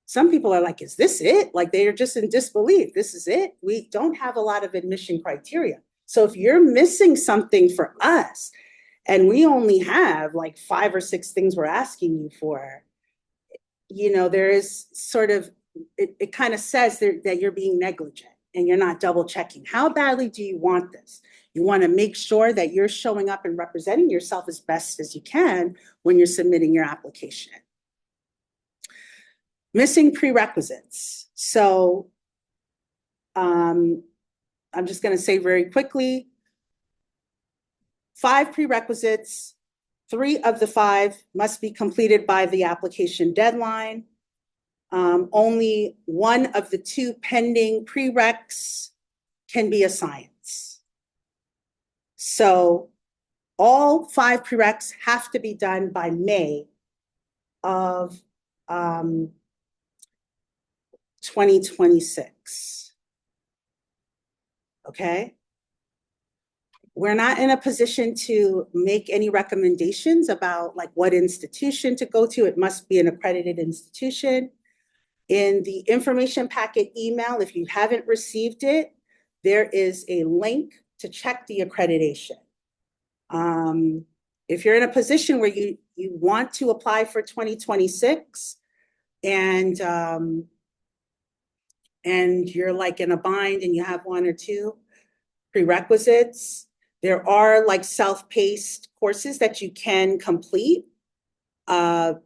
Some people are like, is this it? Like they're just in disbelief. This is it. We don't have a lot of admission criteria. So if you're missing something for us and we only have like 5 or 6 things we're asking you for, there is sort of, it kind of says that you're being negligent and you're not double checking. How badly do you want this? You want to make sure that you're showing up and representing yourself as best as you can when you're submitting your application. Missing prerequisites. So I'm just going to say very quickly, 5 prerequisites. 3 of the 5 must be completed by the application deadline. Only 1 of the 2 pending prereqs can be a science. So all 5 prereqs have to be done by May of 2026. Okay? We're not in a position to make any recommendations about like what institution to go to. It must be an accredited institution. In the information packet email, if you haven't received it, there is a link to check the accreditation. If you're in a position where you want to apply for 2026 and you're like in a bind and you have 1 or 2 prerequisites, there are like self-paced courses that you can complete. But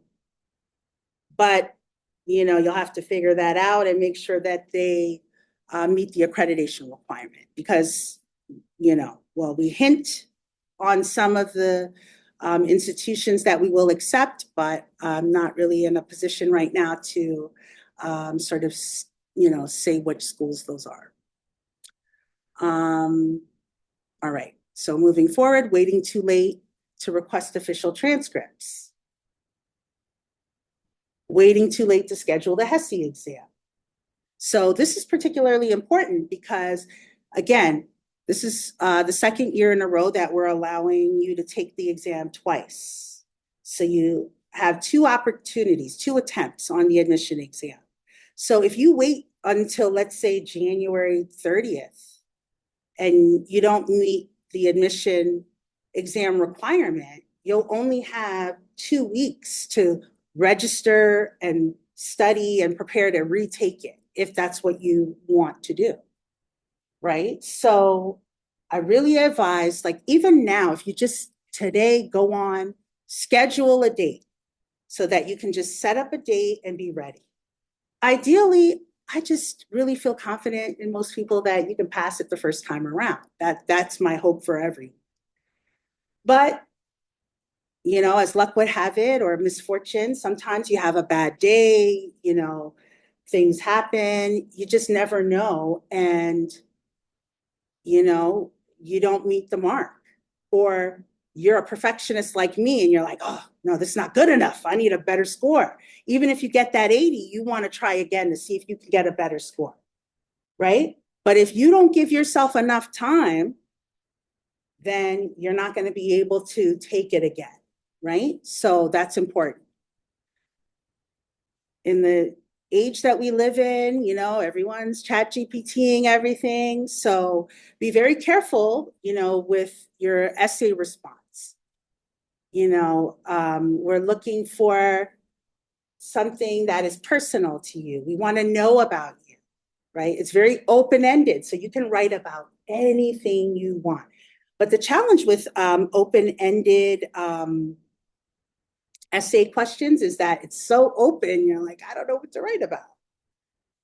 you'll have to figure that out and make sure that they meet the accreditation requirement because, well, we hint on some of the institutions that we will accept, but I'm not really in a position right now to sort of, say which schools those are. All right, so moving forward, waiting too late to request official transcripts. Waiting too late to schedule the HESI exam. So this is particularly important because, again, this is the 2nd year in a row that we're allowing you to take the exam twice. So you have 2 opportunities, 2 attempts on the admission exam. So if you wait until, let's say, January 30th, and you don't meet the admission exam requirement, you'll only have 2 weeks to register and study and prepare to retake it if that's what you want to do, right? So I really advise, like even now, if you just today go on, schedule a date so that you can just set up a date and be ready. Ideally, I just really feel confident in most people that you can pass it the first time around. That's my hope for everyone. But you know, as luck would have it, or misfortune, sometimes you have a bad day, you know, things happen, you just never know. And, you know, you don't meet the mark. Or you're a perfectionist like me and you're like, oh, no, this is not good enough. I need a better score. Even if you get that 80, you want to try again to see if you can get a better score, right? But if you don't give yourself enough time, then you're not going to be able to take it again, right? So that's important. In the age that we live in, you know, everyone's chat GPTing everything. So be very careful, you know, with your essay response. You know, we're looking for something that is personal to you. We want to know about you, right? It's very open-ended, so you can write about anything you want. But the challenge with open-ended essay questions is that it's so open, you're like, I don't know what to write about,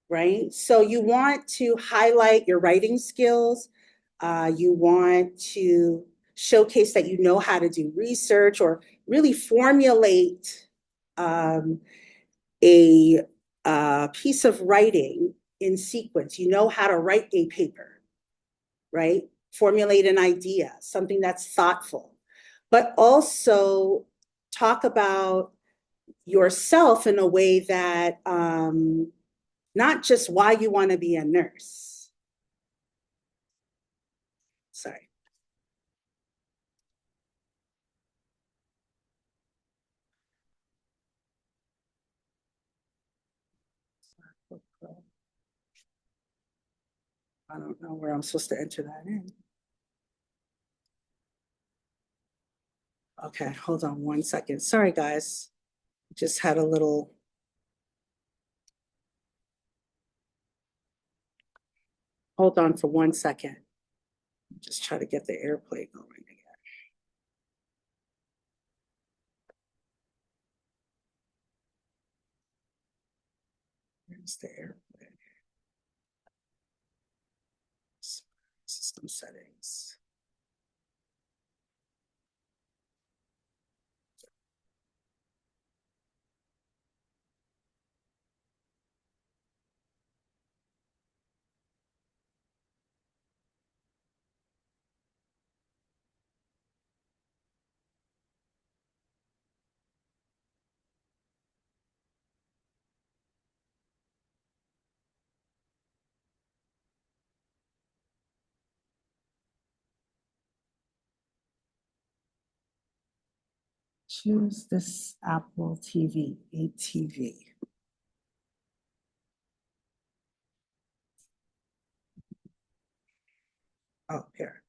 right? So you want to highlight your writing skills. You want to showcase that you know how to do research or really formulate um, a piece of writing in sequence. You know how to write a paper, right? Formulate an idea, something that's thoughtful, but also talk about yourself in a way that not just why you want to be a nurse. Sorry. I don't know where I'm supposed to enter that in. Okay, hold on 1 second. Sorry, guys. Just had a little. Hold on for 1 second. Just try to get the airplay going again. Where's the airplay? System settings. Choose this Apple TV, ATV. Oh, here.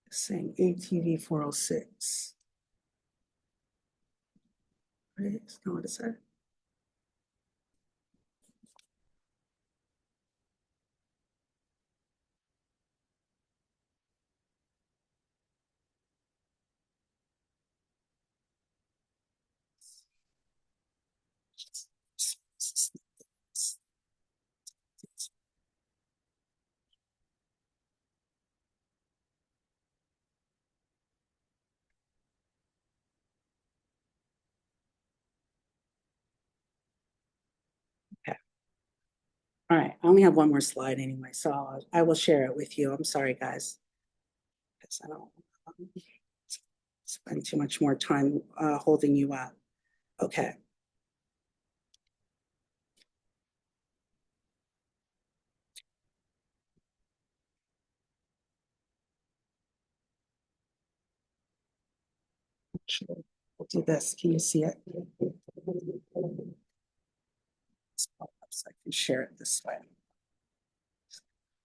It's saying ATV 406. Right? Isn't that what it said? Okay. All right. I only have one more slide anyway, so I will share it with you. I'm sorry, guys. Because I don't spend too much more time holding you up. Okay. Actually, we'll do this. Can you see it? So I can share it this way.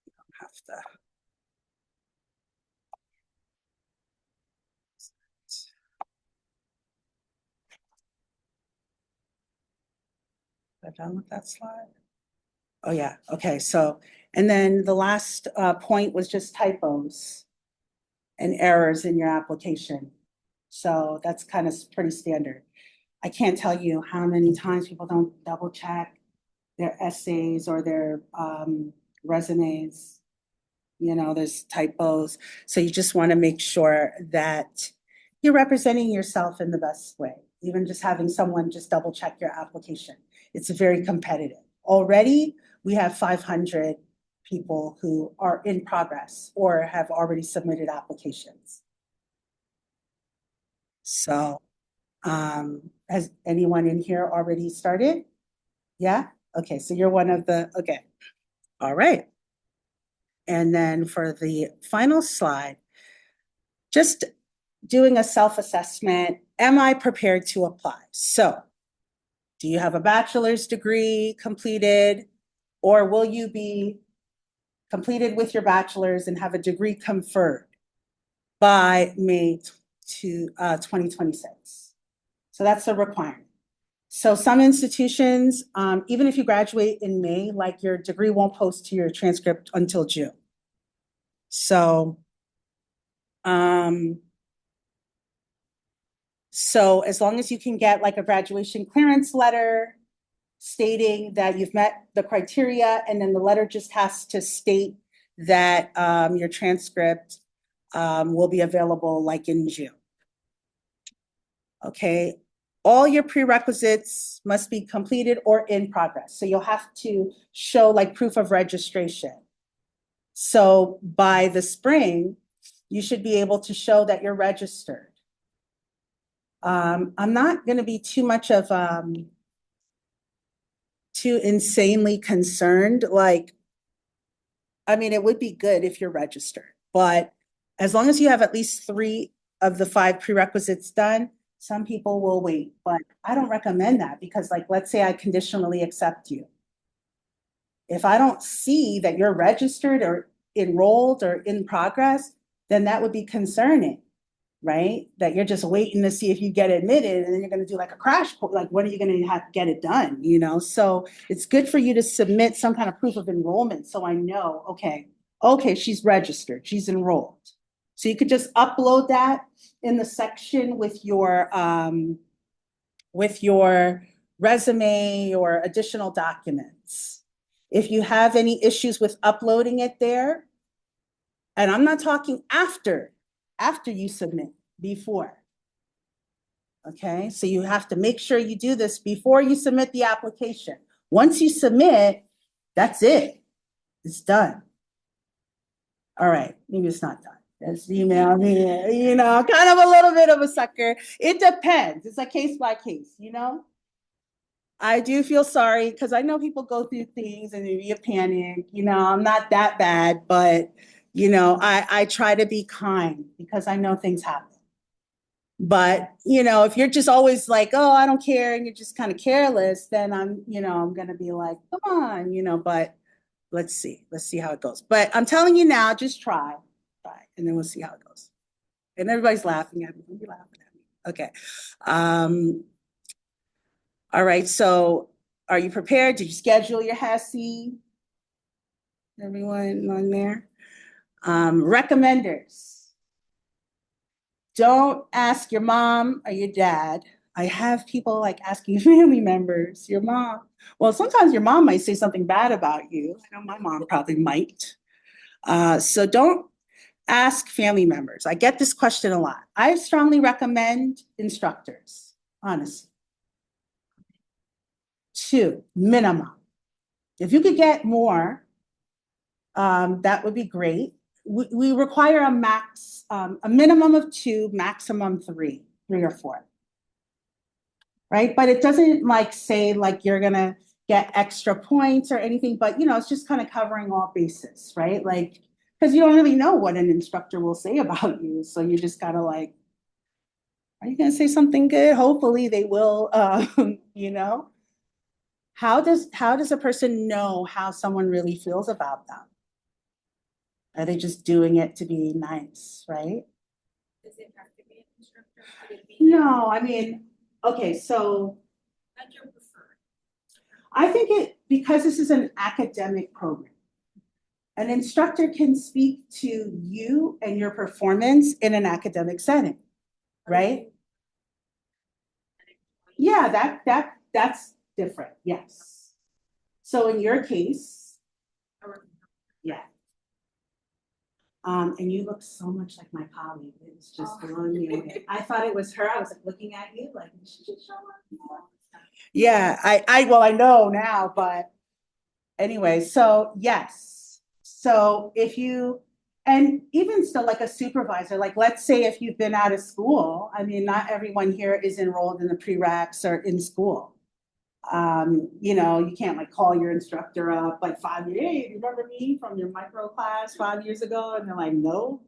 You don't have to. Am I done with that slide? Oh, yeah. Okay. So, and then the last point was just typos and errors in your application. So that's kind of pretty standard. I can't tell you how many times people don't double check their essays or their resumes. You know, there's typos. So you just want to make sure that you're representing yourself in the best way. Even just having someone just double check your application. It's very competitive. Already, we have 500 people who are in progress or have already submitted applications. So, has anyone in here already started? Yeah? Okay, so you're one of the, okay. All right. And then for the final slide, just doing a self-assessment. Am I prepared to apply? So, do you have a bachelor's degree completed, or will you be completed with your bachelor's and have a degree conferred by May 2026? So that's a requirement. So some institutions, even if you graduate in May, like your degree won't post to your transcript until June. So, so as long as you can get like a graduation clearance letter stating that you've met the criteria, and then the letter just has to state that your transcript will be available like in June. Okay, all your prerequisites must be completed or in progress. So you'll have to show like proof of registration. So by the spring, you should be able to show that you're registered. I'm not going to be too much of too insanely concerned. Like, I mean, it would be good if you're registered, but as long as you have at least 3 of the 5 prerequisites done, some people will wait, but I don't recommend that because, like, let's say I conditionally accept you. If I don't see that you're registered or enrolled or in progress, then that would be concerning, right? That you're just waiting to see if you get admitted and then you're going to do like a crash course. Like, when are you going to have to get it done? You know, so it's good for you to submit some kind of proof of enrollment. So I know, okay, she's registered, she's enrolled. So you could just upload that in the section with your resume or additional documents. If you have any issues with uploading it there, and I'm not talking after you submit, before. Okay, so you have to make sure you do this before you submit the application. Once you submit, that's it. It's done. All right, maybe it's not done. Just email me, you know, kind of a little bit of a sucker. It depends. It's a case by case, you know? I do feel sorry because I know people go through things and maybe you panic. You know, I'm not that bad, but you know, I try to be kind because I know things happen. But you know, if you're just always like, oh, I don't care, and you're just kind of careless, then I'm gonna be like, come on, you know. But let's see how it goes. But I'm telling you now, just try, and then we'll see how it goes. And everybody's laughing at me. Don't be laughing at me. Okay. All right, so are you prepared? Did you schedule your HASI? Everyone on there? Recommenders. Don't ask your mom or your dad. I have people like asking family members, your mom. Well, sometimes your mom might say something bad about you. I know my mom probably might. So don't ask family members. I get this question a lot. I strongly recommend instructors, honestly. 2, minimum. If you could get more, that would be great. We require a minimum of 2, maximum 3 or 4. Right? But it doesn't like say like you're gonna get extra points or anything, but you know, it's just kind of covering all bases, right? Like, because you don't really know what an instructor will say about you. So you just gotta like, are you gonna say something good? Hopefully they will, you know. How does a person know how someone really feels about them? Are they just doing it to be nice, right? Does it have to be an instructor? Could it be? No, I mean, okay, so Like your preferred. I think because this is an academic program, an instructor can speak to you and your performance in an academic setting, right? Yeah, that's different, yes. So in your case, yeah. And you look so much like my colleague. It was just blowing me away. I thought it was her. I was like looking at you like, she should show up. Yeah, well, I know now, but anyway, so yes. So if you, and even still like a supervisor, like let's say if you've been out of school, I mean, not everyone here is enrolled in the prereqs or in school. You can't like call your instructor up like 5 years, hey, you remember me from your micro class 5 years ago? And they're like, no.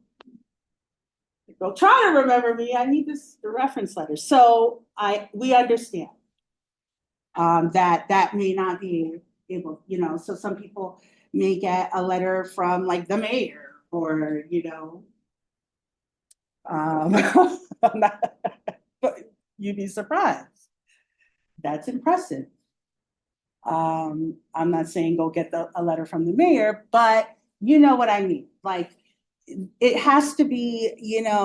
Go try to remember me. I need the reference letter. So we understand that may not be able, so some people may get a letter from like the mayor or, but you'd be surprised. That's impressive. I'm not saying go get a letter from the mayor, but you know what I mean. Like it has to be,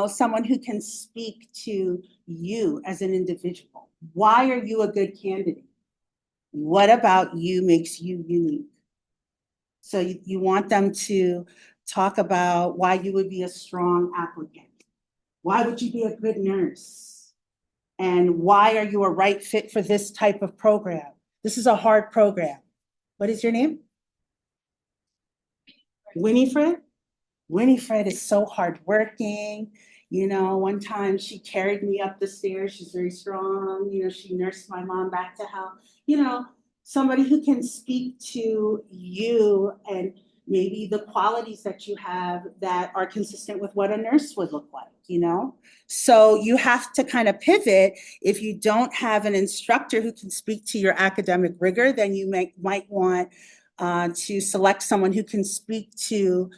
someone who can speak to you as an individual. Why are you a good candidate? What about you makes you unique? So you want them to talk about why you would be a strong applicant. Why would you be a good nurse? And why are you a right fit for this type of program? This is a hard program. What is your name? Winifred? Winifred is so hardworking. One time she carried me up the stairs. She's very strong. She nursed my mom back to health. Somebody who can speak to you and maybe the qualities that you have that are consistent with what a nurse would look like, So you have to kind of pivot. If you don't have an instructor who can speak to your academic rigor, then you might want to select someone who can speak to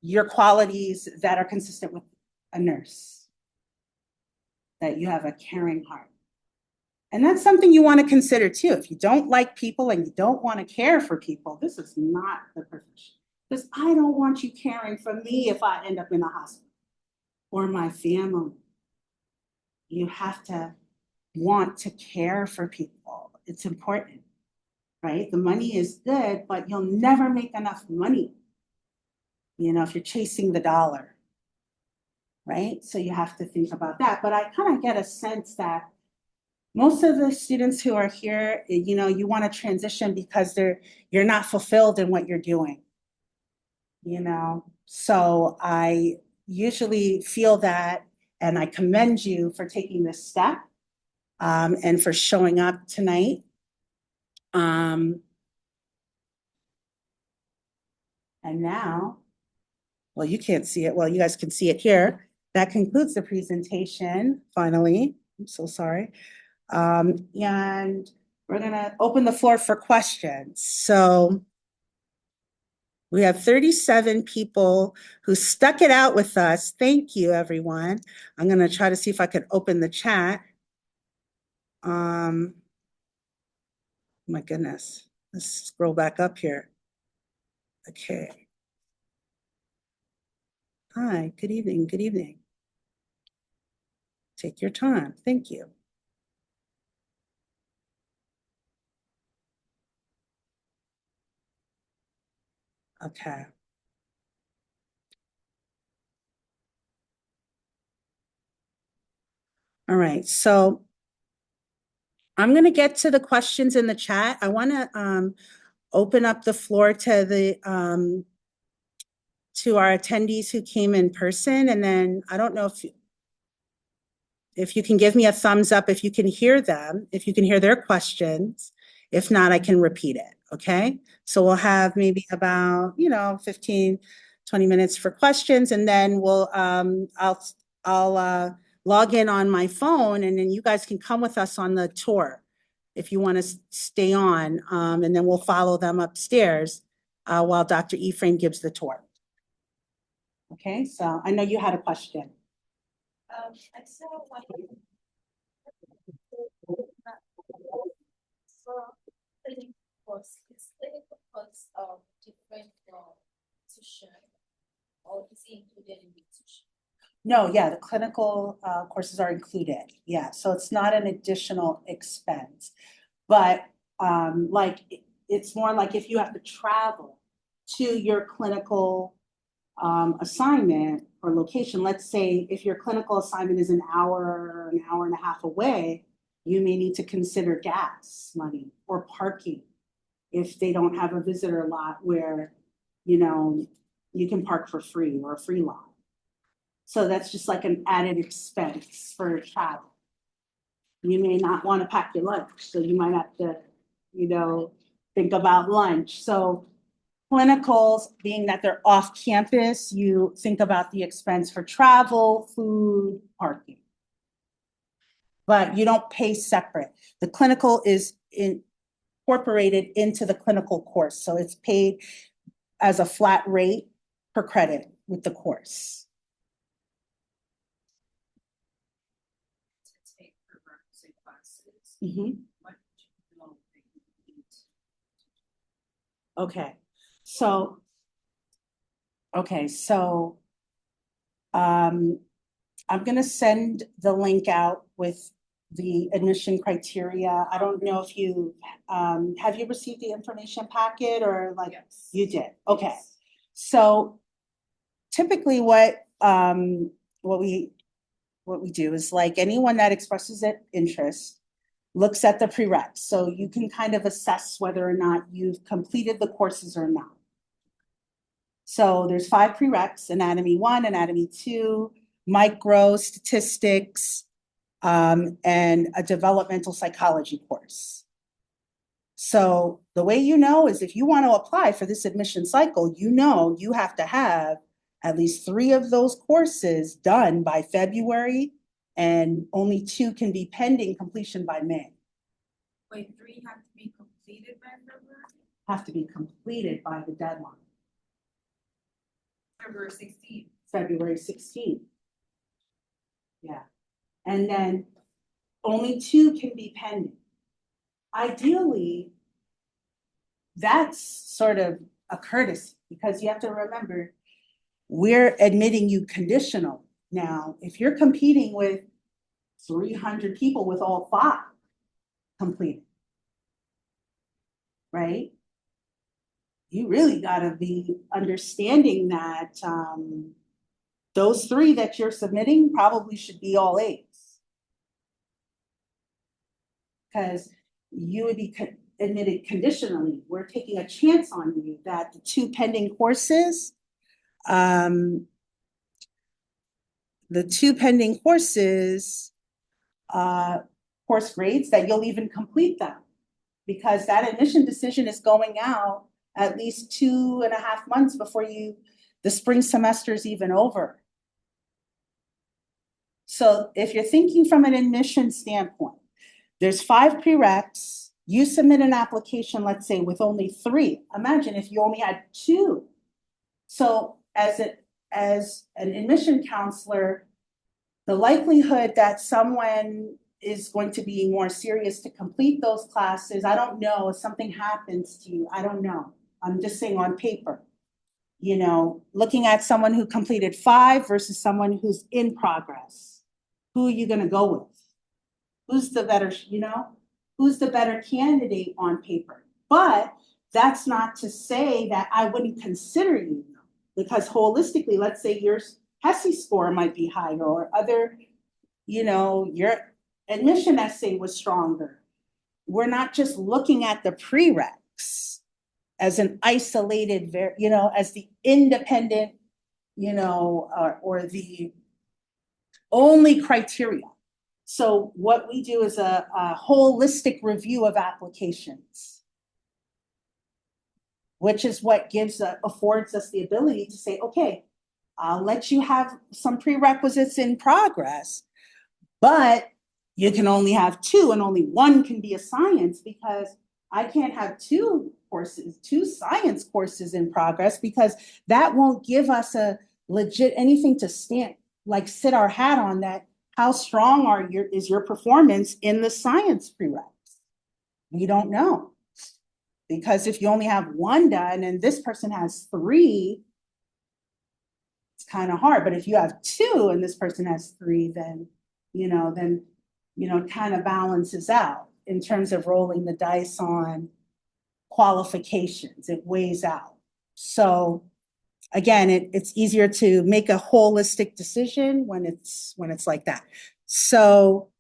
your qualities that are consistent with a nurse, that you have a caring heart. And that's something you want to consider too. If you don't like people and you don't want to care for people, this is not the profession. Because I don't want you caring for me if I end up in the hospital or my family. You have to want to care for people. It's important, right? The money is good, but you'll never make enough money, if you're chasing the dollar, right? So you have to think about that. But I kind of get a sense that most of the students who are here, you want to transition because you're not fulfilled in what you're doing, So I usually feel that, and I commend you for taking this step and for showing up tonight. And now, well, you can't see it. Well, you guys can see it here. That concludes the presentation, finally. I'm so sorry. And we're gonna open the floor for questions. So we have 37 people who stuck it out with us. Thank you, everyone. I'm gonna try to see if I can open the chat. My goodness, let's scroll back up here. Okay. Hi, good evening, good evening. Take your time, thank you. Okay. All right, so I'm gonna get to the questions in the chat. I wanna open up the floor to our attendees who came in person, and then I don't know if you can give me a thumbs up if you can hear them, if you can hear their questions. If not, I can repeat it, okay? So we'll have maybe about, 15, 20 minutes for questions, and then I'll log in on my phone, and then you guys can come with us on the tour if you want to stay on, and then we'll follow them upstairs while Dr. Ephraim gives the tour. Okay, so I know you had a question. I saw one. Clinical course, is clinical course different from tuition, or is it included in the tuition? No, yeah, the clinical courses are included. Yeah, so it's not an additional expense. But it's more like if you have to travel to your clinical assignment or location, let's say if your clinical assignment is an hour and a half away, you may need to consider gas money or parking if they don't have a visitor lot where, you know, you can park for free or a free lot. So that's just like an added expense for travel. You may not want to pack your lunch, so you might have to, you know, think about lunch. So clinicals, being that they're off campus, you think about the expense for travel, food, parking. But you don't pay separate. The clinical is incorporated into the clinical course. So it's paid as a flat rate per credit with the course. To take prerequisite classes, Mhm. what do you know that you need? Okay, so, um, I'm gonna send the link out with the admission criteria. I don't know if you, have you received the information packet or like? Yes. You did, okay. Yes. So typically what we do is like anyone that expresses an interest looks at the prereqs. So you can kind of assess whether or not you've completed the courses or not. So there's 5 prereqs: anatomy 1, anatomy 2, micro, statistics, and a developmental psychology course. So the way you know is if you want to apply for this admission cycle, you know you have to have at least 3 of those courses done by February, and only 2 can be pending completion by May. Wait, 3 have to be completed by February? Have to be completed by the deadline, February 16th. February 16th. Yeah. And then only 2 can be pending. Ideally, that's sort of a courtesy because you have to remember, we're admitting you conditional. Now, if you're competing with 300 people with all 5 completed, right? You really gotta be understanding that those 3 that you're submitting probably should be all A's. Because you would be admitted conditionally. We're taking a chance on you that the 2 pending courses, the 2 pending courses, course grades, that you'll even complete them. Because that admission decision is going out at least 2.5 months before the spring semester is even over. So if you're thinking from an admission standpoint, there's 5 prereqs, you submit an application, let's say with only 3. Imagine if you only had 2. So as an admission counselor, the likelihood that someone is going to be more serious to complete those classes, I don't know, if something happens to you, I don't know. I'm just saying on paper. You know, looking at someone who completed 5 versus someone who's in progress. Who are you gonna go with? Who's the better, who's the better candidate on paper? But that's not to say that I wouldn't consider you, because holistically, let's say your HESI score might be higher, or other, your admission essay was stronger. We're not just looking at the prereqs as an isolated, as the independent, or the only criteria. So what we do is a holistic review of applications, which is what affords us the ability to say, okay, I'll let you have some prerequisites in progress, but you can only have 2 and only 1 can be a science, because I can't have 2 science courses in progress, because that won't give us a legit anything to sit our hat on, that how strong is your performance in the science prereqs? We don't know. Because if you only have 1 done and this person has 3, it's kind of hard. But if you have 2 and this person has 3, then it kind of balances out in terms of rolling the dice on qualifications. It weighs out. So again, it's easier to make a holistic decision when it's like that. So,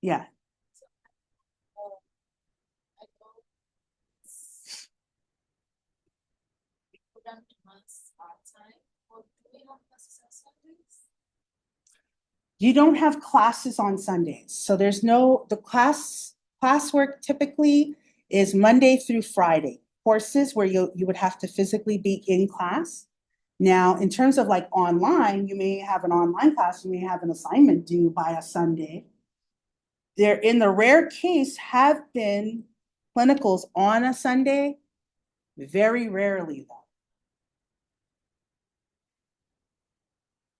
yeah. I go program demands our time, or do we have classes on Sundays? You don't have classes on Sundays. So there's no, the classwork typically is Monday through Friday. Courses where you would have to physically be in class. Now, in terms of like online, you may have an online class, you may have an assignment due by a Sunday. There, in the rare case, have been clinicals on a Sunday, very rarely though.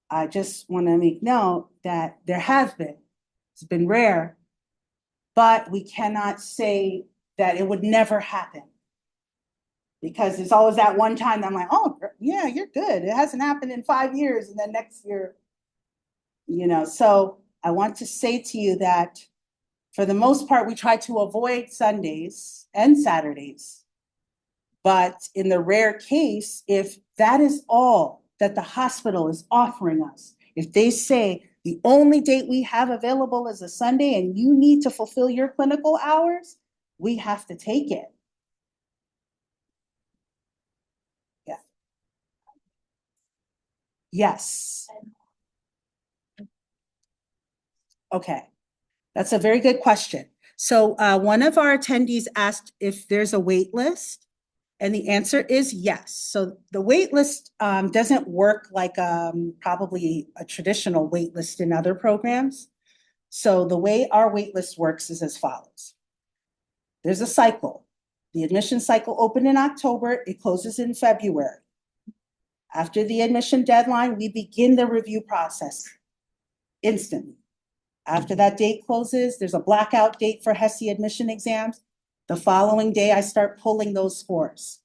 I just want to make note that there have been, it's been rare, but we cannot say that it would never happen. Because there's always that one time that I'm like, oh, yeah, you're good. It hasn't happened in 5 years. And then next year, so I want to say to you that for the most part, we try to avoid Sundays and Saturdays. But in the rare case, if that is all that the hospital is offering us, if they say the only date we have available is a Sunday and you need to fulfill your clinical hours, we have to take it. Yeah. Yes. Okay. That's a very good question. So one of our attendees asked if there's a wait list, and the answer is yes. So the wait list doesn't work like probably a traditional wait list in other programs. So the way our wait list works is as follows. There's a cycle. The admission cycle opened in October, it closes in February. After the admission deadline, we begin the review process instantly. After that date closes, there's a blackout date for HESI admission exams. The following day, I start pulling those scores,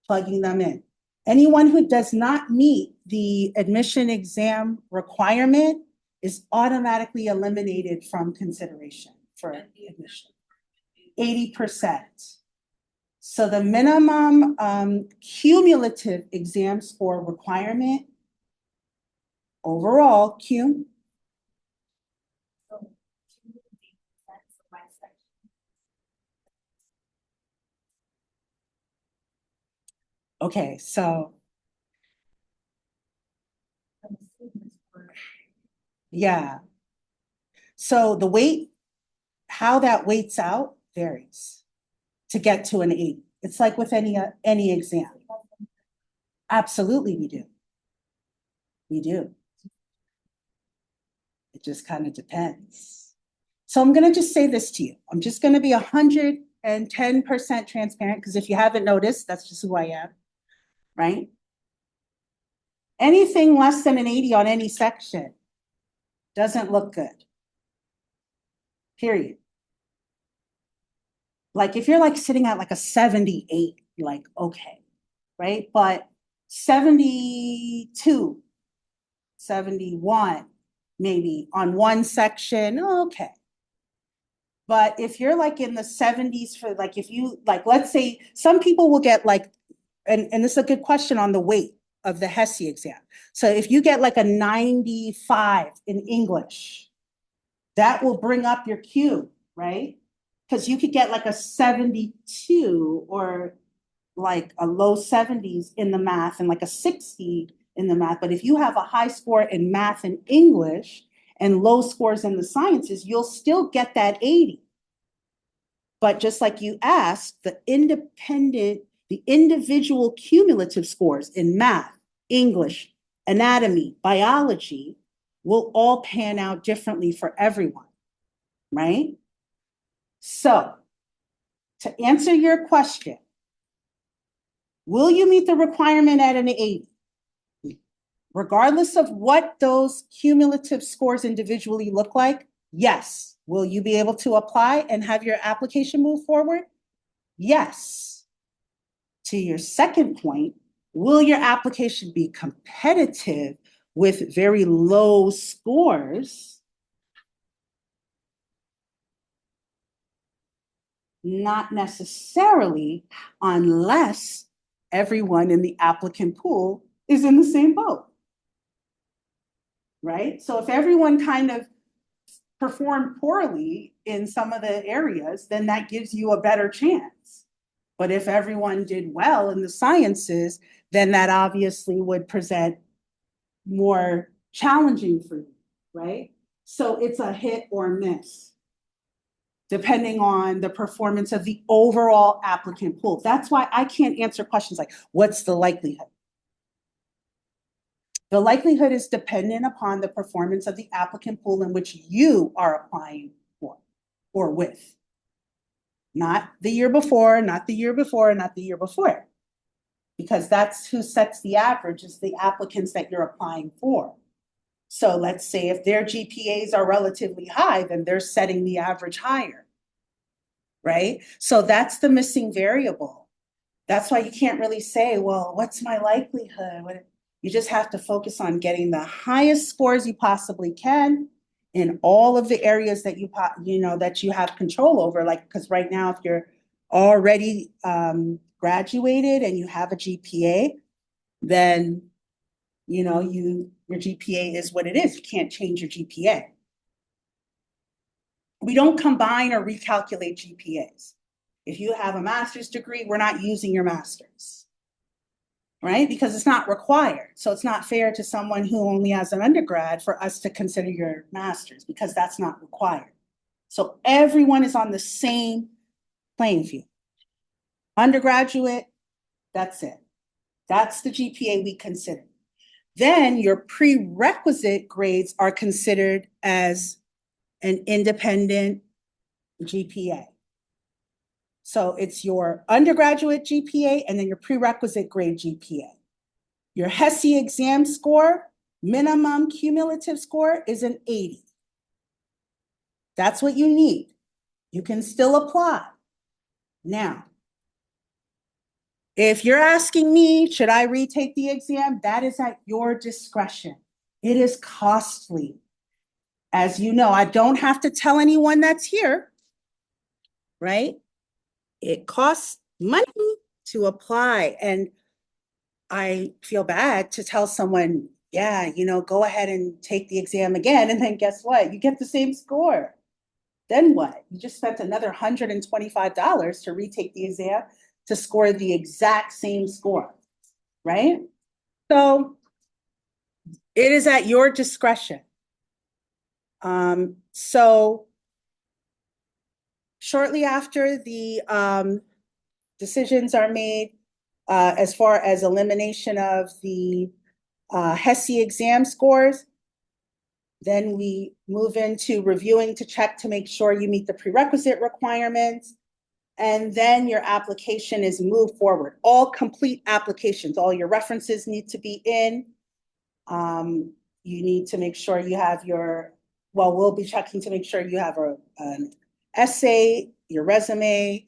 plugging them in. Anyone who does not meet the admission exam requirement is automatically eliminated from consideration for admission. 80%. So the minimum cumulative exam score requirement overall, cum, okay, so yeah. So the weight, how that weights out varies to get to an 80. It's like with any exam. Absolutely, we do. We do. It just kind of depends. So I'm going to just say this to you. I'm just going to be 110% transparent because if you haven't noticed, that's just who I am, right? Anything less than an 80 on any section doesn't look good. Period. Like if you're like sitting at like a 78, like, okay, right? But 72, 71, maybe on one section, okay. But if you're like in the 70s for like, if you like, let's say some people will get like, and this is a good question on the weight of the HESI exam. So if you get like a 95 in English, that will bring up your Q, right? Because you could get like a 72 or like a low 70s in the math and like a 60 in the math. But if you have a high score in math and English and low scores in the sciences, you'll still get that 80. But just like you asked, the individual cumulative scores in math, English, anatomy, biology will all pan out differently for everyone, right? So to answer your question, will you meet the requirement at an 80? Regardless of what those cumulative scores individually look like, yes. Will you be able to apply and have your application move forward? Yes. To your second point, will your application be competitive with very low scores? Not necessarily, unless everyone in the applicant pool is in the same boat. Right? So if everyone kind of performed poorly in some of the areas, then that gives you a better chance. But if everyone did well in the sciences, then that obviously would present more challenging for you, right? So it's a hit or miss, depending on the performance of the overall applicant pool. That's why I can't answer questions like, what's the likelihood? The likelihood is dependent upon the performance of the applicant pool in which you are applying for or with. Not the year before, not the year before, not the year before. Because that's who sets the average, is the applicants that you're applying for. So let's say if their GPAs are relatively high, then they're setting the average higher, right? So that's the missing variable. That's why you can't really say, well, what's my likelihood? You just have to focus on getting the highest scores you possibly can in all of the areas that that you have control over. Like, because right now, if you're already graduated and you have a GPA, then your GPA is what it is. You can't change your GPA. We don't combine or recalculate GPAs. If you have a master's degree, we're not using your master's, right? Because it's not required. So it's not fair to someone who only has an undergrad for us to consider your master's, because that's not required. So everyone is on the same playing field. Undergraduate, that's it. That's the GPA we consider. Then your prerequisite grades are considered as an independent GPA. So it's your undergraduate GPA and then your prerequisite grade GPA. Your HESI exam score, minimum cumulative score, is an 80. That's what you need. You can still apply. Now, if you're asking me, should I retake the exam? That is at your discretion. It is costly. As you know, I don't have to tell anyone that's here, right? It costs money to apply. And I feel bad to tell someone, yeah, go ahead and take the exam again. And then guess what? You get the same score. Then what? You just spent another $125 to retake the exam to score the exact same score, right? So it is at your discretion. So shortly after the decisions are made, as far as elimination of the HESI exam scores, then we move into reviewing to check to make sure you meet the prerequisite requirements. And then your application is moved forward. All complete applications, all your references need to be in. You need to make sure you have we'll be checking to make sure you have an essay, your resume,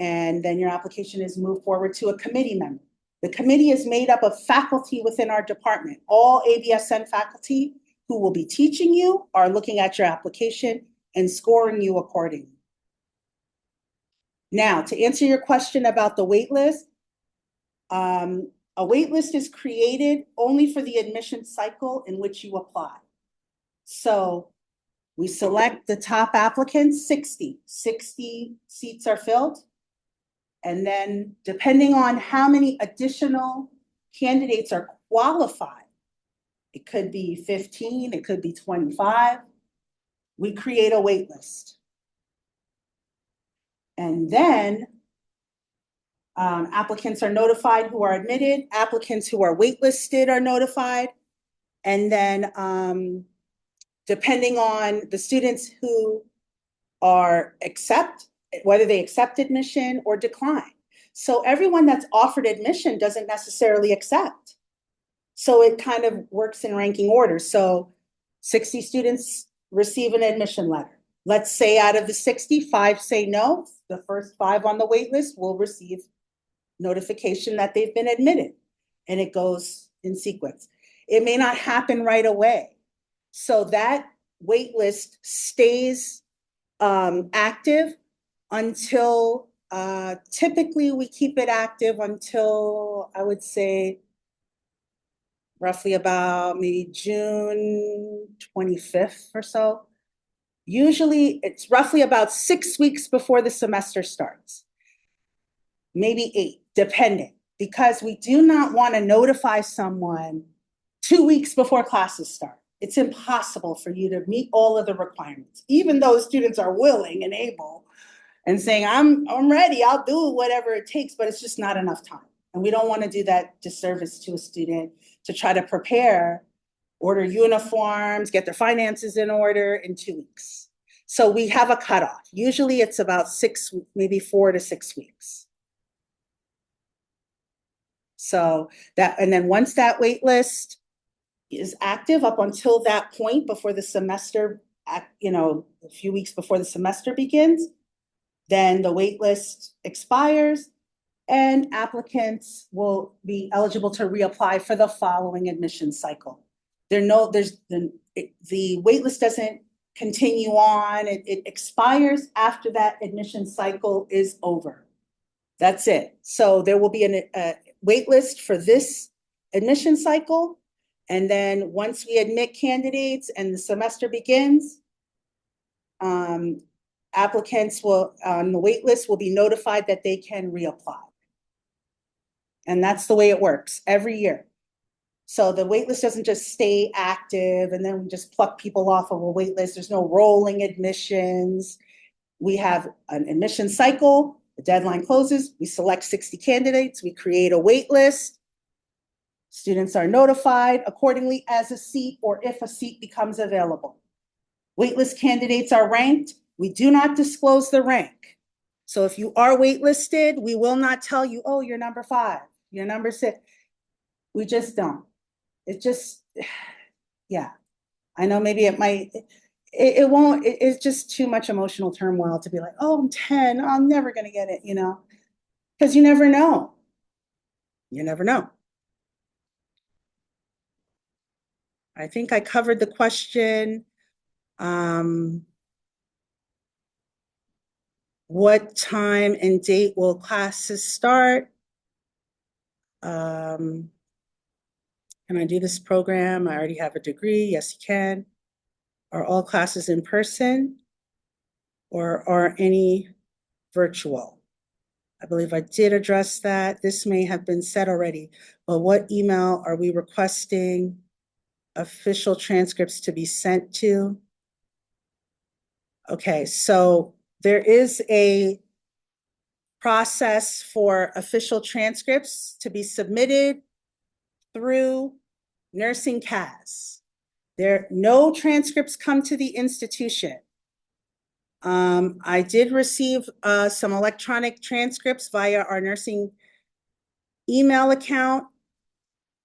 and then your application is moved forward to a committee member. The committee is made up of faculty within our department. All ABSN faculty who will be teaching you are looking at your application and scoring you accordingly. Now, to answer your question about the wait list, a wait list is created only for the admission cycle in which you apply. So we select the top applicants, 60 seats are filled. And then depending on how many additional candidates are qualified, it could be 15, it could be 25, we create a wait list. And then applicants are notified who are admitted, applicants who are waitlisted are notified, and then depending on the students who whether they accept admission or decline. So everyone that's offered admission doesn't necessarily accept. So it kind of works in ranking order. So 60 students receive an admission letter. Let's say out of the 60, 5 say no. The first 5 on the wait list will receive notification that they've been admitted, and it goes in sequence. It may not happen right away. So that wait list stays active until Typically, we keep it active until, I would say, roughly about maybe June 25th or so. Usually, it's roughly about 6 weeks before the semester starts, maybe 8, depending, because we do not want to notify someone 2 weeks before classes start. It's impossible for you to meet all of the requirements, even though students are willing and able and saying, I'm ready, I'll do whatever it takes, but it's just not enough time. And we don't want to do that disservice to a student to try to prepare, order uniforms, get their finances in order in 2 weeks. So we have a cutoff. Usually it's about 6, maybe 4 to 6 weeks. So that, and then once that wait list is active up until that point before the semester, a few weeks before the semester begins, then the wait list expires and applicants will be eligible to reapply for the following admission cycle. The wait list doesn't continue on. It expires after that admission cycle is over. That's it. So there will be a wait list for this admission cycle. And then once we admit candidates and the semester begins, applicants will, on the wait list, will be notified that they can reapply. And that's the way it works every year. So the wait list doesn't just stay active and then we just pluck people off of a wait list. There's no rolling admissions. We have an admission cycle. The deadline closes. We select 60 candidates. We create a wait list. Students are notified accordingly as a seat or if a seat becomes available. Waitlist candidates are ranked. We do not disclose the rank. So if you are waitlisted, we will not tell you, oh, you're number 5, you're number 6. We just don't. It just, yeah. I know maybe it might, it won't, it's just too much emotional turmoil to be like, oh, I'm 10, I'm never gonna get it, because you never know. You never know. I think I covered the question. What time and date will classes start? Can I do this program? I already have a degree. Yes, you can. Are all classes in person or are any virtual? I believe I did address that. This may have been said already, but what email are we requesting official transcripts to be sent to? Okay, so there is a process for official transcripts to be submitted through Nursing CAS. No transcripts come to the institution. I did receive some electronic transcripts via our nursing email account.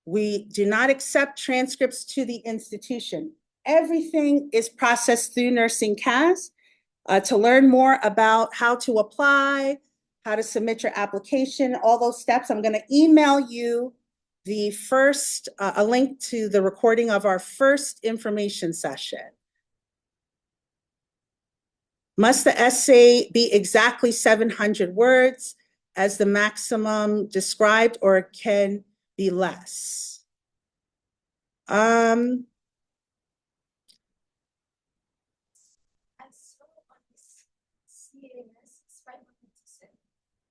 We do not accept transcripts to the institution. Everything is processed through Nursing CAS. To learn more about how to apply, how to submit your application, all those steps, I'm going to email you the first, a link to the recording of our first information session. Must the essay be exactly 700 words as the maximum described, or it can be less?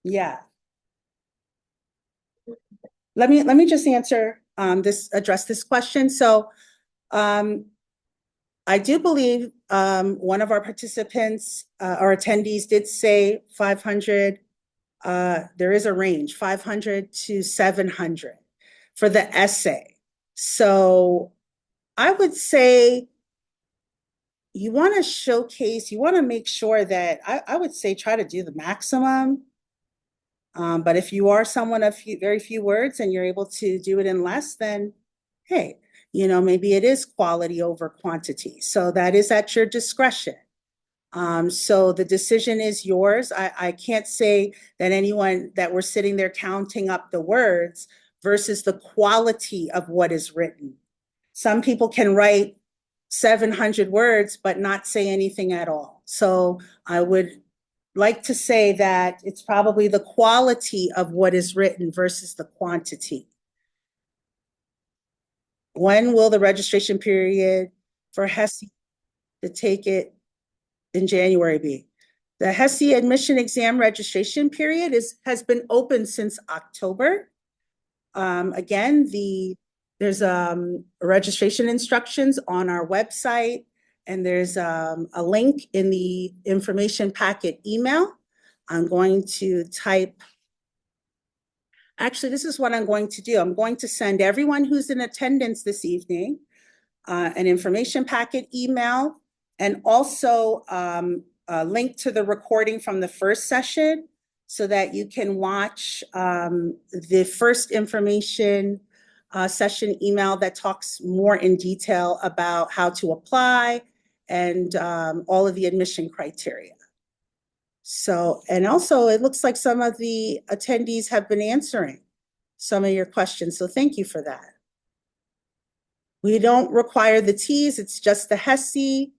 Yeah. Let me just answer address this question. So I do believe one of our participants or attendees did say 500. There is a range, 500 to 700 for the essay. So I would say you want to showcase, you want to make sure that I would say try to do the maximum. But if you are someone of very few words and you're able to do it in less, then hey, maybe it is quality over quantity. So that is at your discretion. So the decision is yours. I can't say that anyone that we're sitting there counting up the words versus the quality of what is written. Some people can write 700 words, but not say anything at all. So I would like to say that it's probably the quality of what is written versus the quantity. When will the registration period for HESI to take it in January be? The HESI admission exam registration period has been open since October. Again, there's registration instructions on our website, and there's a link in the information packet email. I'm going to type. Actually, this is what I'm going to do. I'm going to send everyone who's in attendance this evening an information packet email, and also a link to the recording from the first session so that you can watch the first information session email that talks more in detail about how to apply and all of the admission criteria. So, and also it looks like some of the attendees have been answering some of your questions. So thank you for that. We don't require the T's, it's just the HESI.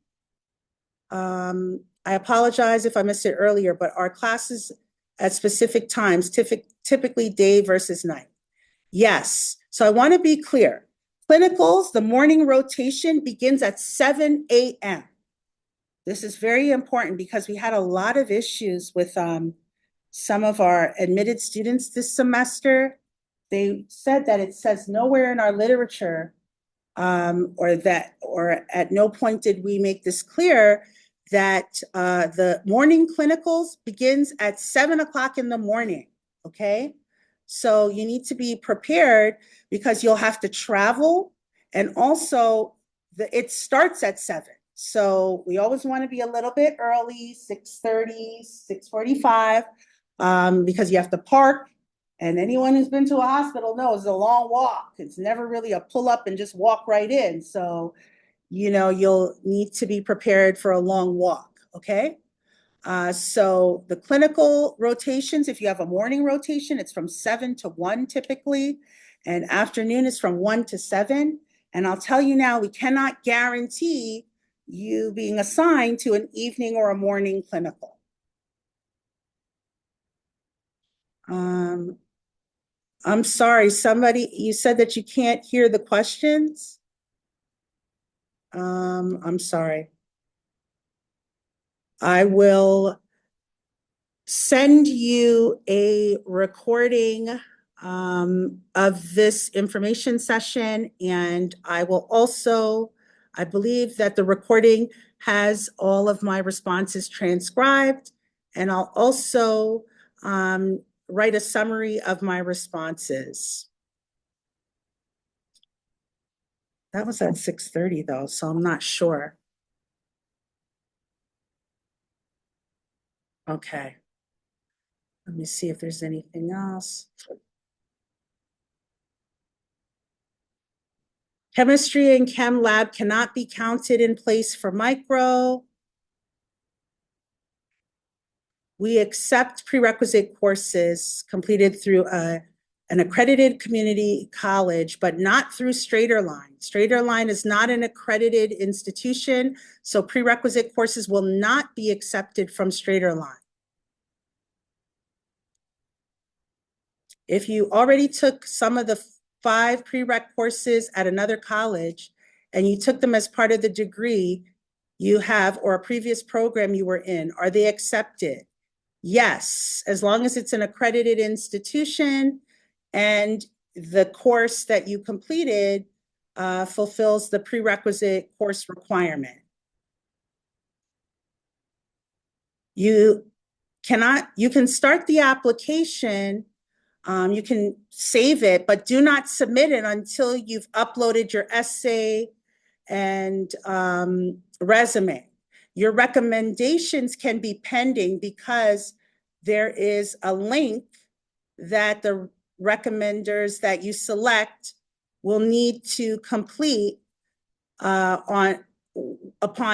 I apologize if I missed it earlier, but our classes at specific times, typically day versus night. Yes, so I want to be clear. Clinicals, the morning rotation begins at 7 a.m. This is very important because we had a lot of issues with some of our admitted students this semester. They said that it says nowhere in our literature or at no point did we make this clear that the morning clinicals begins at 7 o'clock in the morning, okay? So you need to be prepared because you'll have to travel, and also it starts at 7. So we always want to be a little bit early, 6:30, 6:45, because you have to park. And anyone who's been to a hospital knows it's a long walk. It's never really a pull up and just walk right in. So, you'll need to be prepared for a long walk, okay? So the clinical rotations, if you have a morning rotation, it's from 7 to 1 typically, and afternoon is from 1 to 7. And I'll tell you now, we cannot guarantee you being assigned to an evening or a morning clinical. I'm sorry, you said that you can't hear the questions? I'm sorry. I will send you a recording of this information session, and I will also, I believe that the recording has all of my responses transcribed, and I'll also write a summary of my responses. That was at 6:30 though, so I'm not sure. Okay. Let me see if there's anything else. Chemistry and chem lab cannot be counted in place for micro. We accept prerequisite courses completed through an accredited community college, but not through Straighterline. Straighterline is not an accredited institution, so prerequisite courses will not be accepted from Straighterline. If you already took some of the 5 prereq courses at another college and you took them as part of the degree you have or a previous program you were in, are they accepted? Yes, as long as it's an accredited institution and the course that you completed fulfills the prerequisite course requirement. You can start the application, you can save it, but do not submit it until you've uploaded your essay and resume. Your recommendations can be pending because there is a link that the recommenders that you select will need to complete upon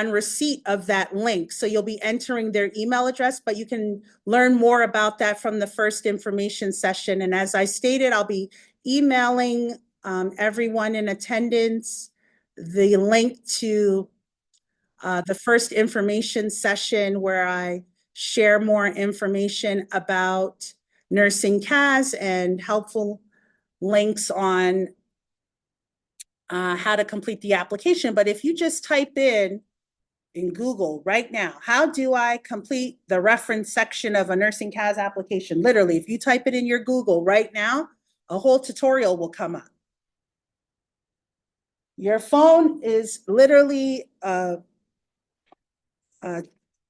receipt of that link. So you'll be entering their email address, but you can learn more about that from the first information session. And as I stated, I'll be emailing everyone in attendance the link to the first information session where I share more information about nursing CAS and helpful links on how to complete the application. But if you just type in Google right now, how do I complete the reference section of a nursing CAS application? Literally, if you type it in your Google right now, a whole tutorial will come up. Your phone is literally a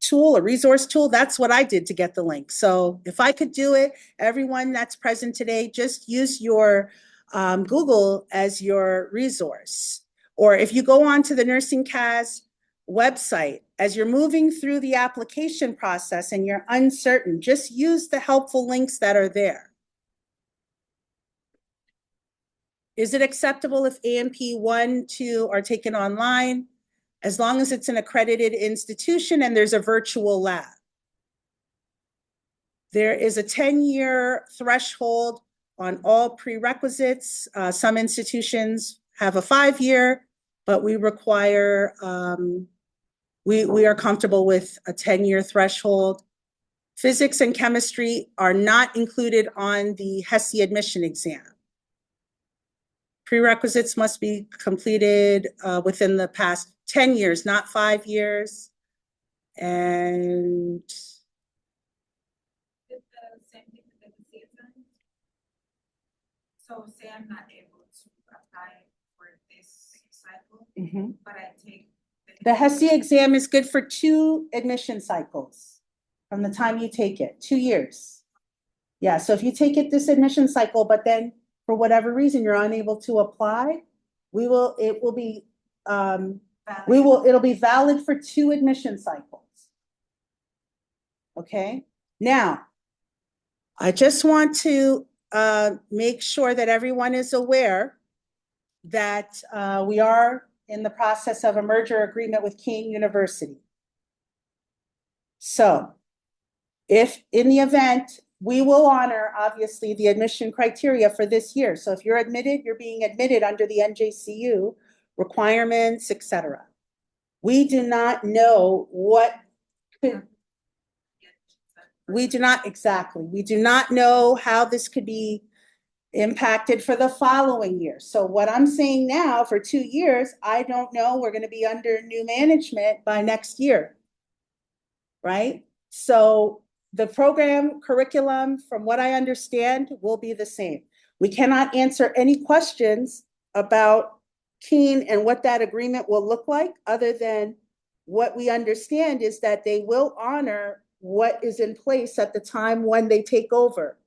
tool, a resource tool. That's what I did to get the link. So if I could do it, everyone that's present today, just use your Google as your resource. Or if you go on to the Nursing CAS website, as you're moving through the application process and you're uncertain, just use the helpful links that are there. Is it acceptable if A&P 1, 2 are taken online? As long as it's an accredited institution and there's a virtual lab. There is a 10-year threshold on all prerequisites. Some institutions have a 5-year, but we require, we are comfortable with a 10-year threshold. Physics and chemistry are not included on the HESI admission exam. Prerequisites must be completed within the past 10 years, not 5 years. And so say I'm not able to apply for this cycle, but I take the HESI exam is good for 2 admission cycles from the time you take it, 2 years. Yeah, so if you take it this admission cycle, but then for whatever reason you're unable to apply, it'll be valid for 2 admission cycles. Okay, now I just want to make sure that everyone is aware that we are in the process of a merger agreement with Kean University. So if in the event, we will honor, obviously, the admission criteria for this year. So if you're admitted, you're being admitted under the NJCU requirements, etc. We do not know what could, we do not know how this could be impacted for the following year. So what I'm saying now for 2 years, I don't know, we're going to be under new management by next year, right? So the program curriculum, from what I understand, will be the same. We cannot answer any questions about Kean and what that agreement will look like, other than what we understand is that they will honor what is in place at the time when they take over.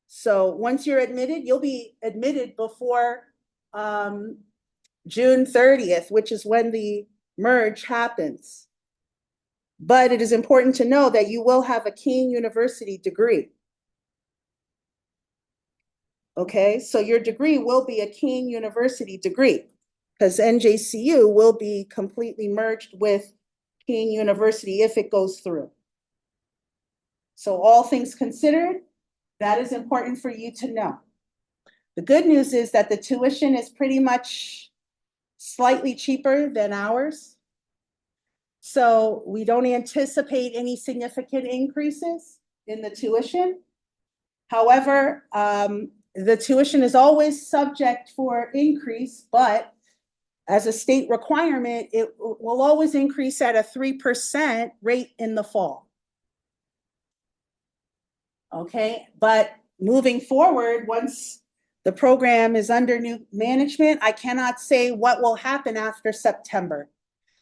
So once you're admitted, you'll be admitted before June 30th, which is when the merge happens. But it is important to know that you will have a Kean University degree. Okay, so your degree will be a Kean University degree because NJCU will be completely merged with Kean University if it goes through. So all things considered, that is important for you to know. The good news is that the tuition is pretty much slightly cheaper than ours. So we don't anticipate any significant increases in the tuition. However, the tuition is always subject for increase, but as a state requirement, it will always increase at a 3% rate in the fall. Okay, but moving forward, once the program is under new management, I cannot say what will happen after September.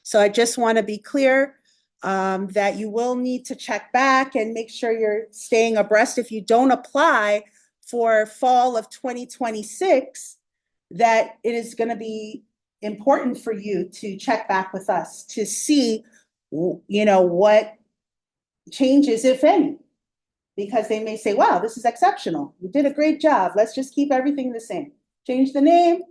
So I just want to be clear that you will need to check back and make sure you're staying abreast. If you don't apply for fall of 2026, that it is going to be important for you to check back with us to see, you know, what changes, if any, because they may say, wow, this is exceptional. You did a great job. Let's just keep everything the same. Change the name.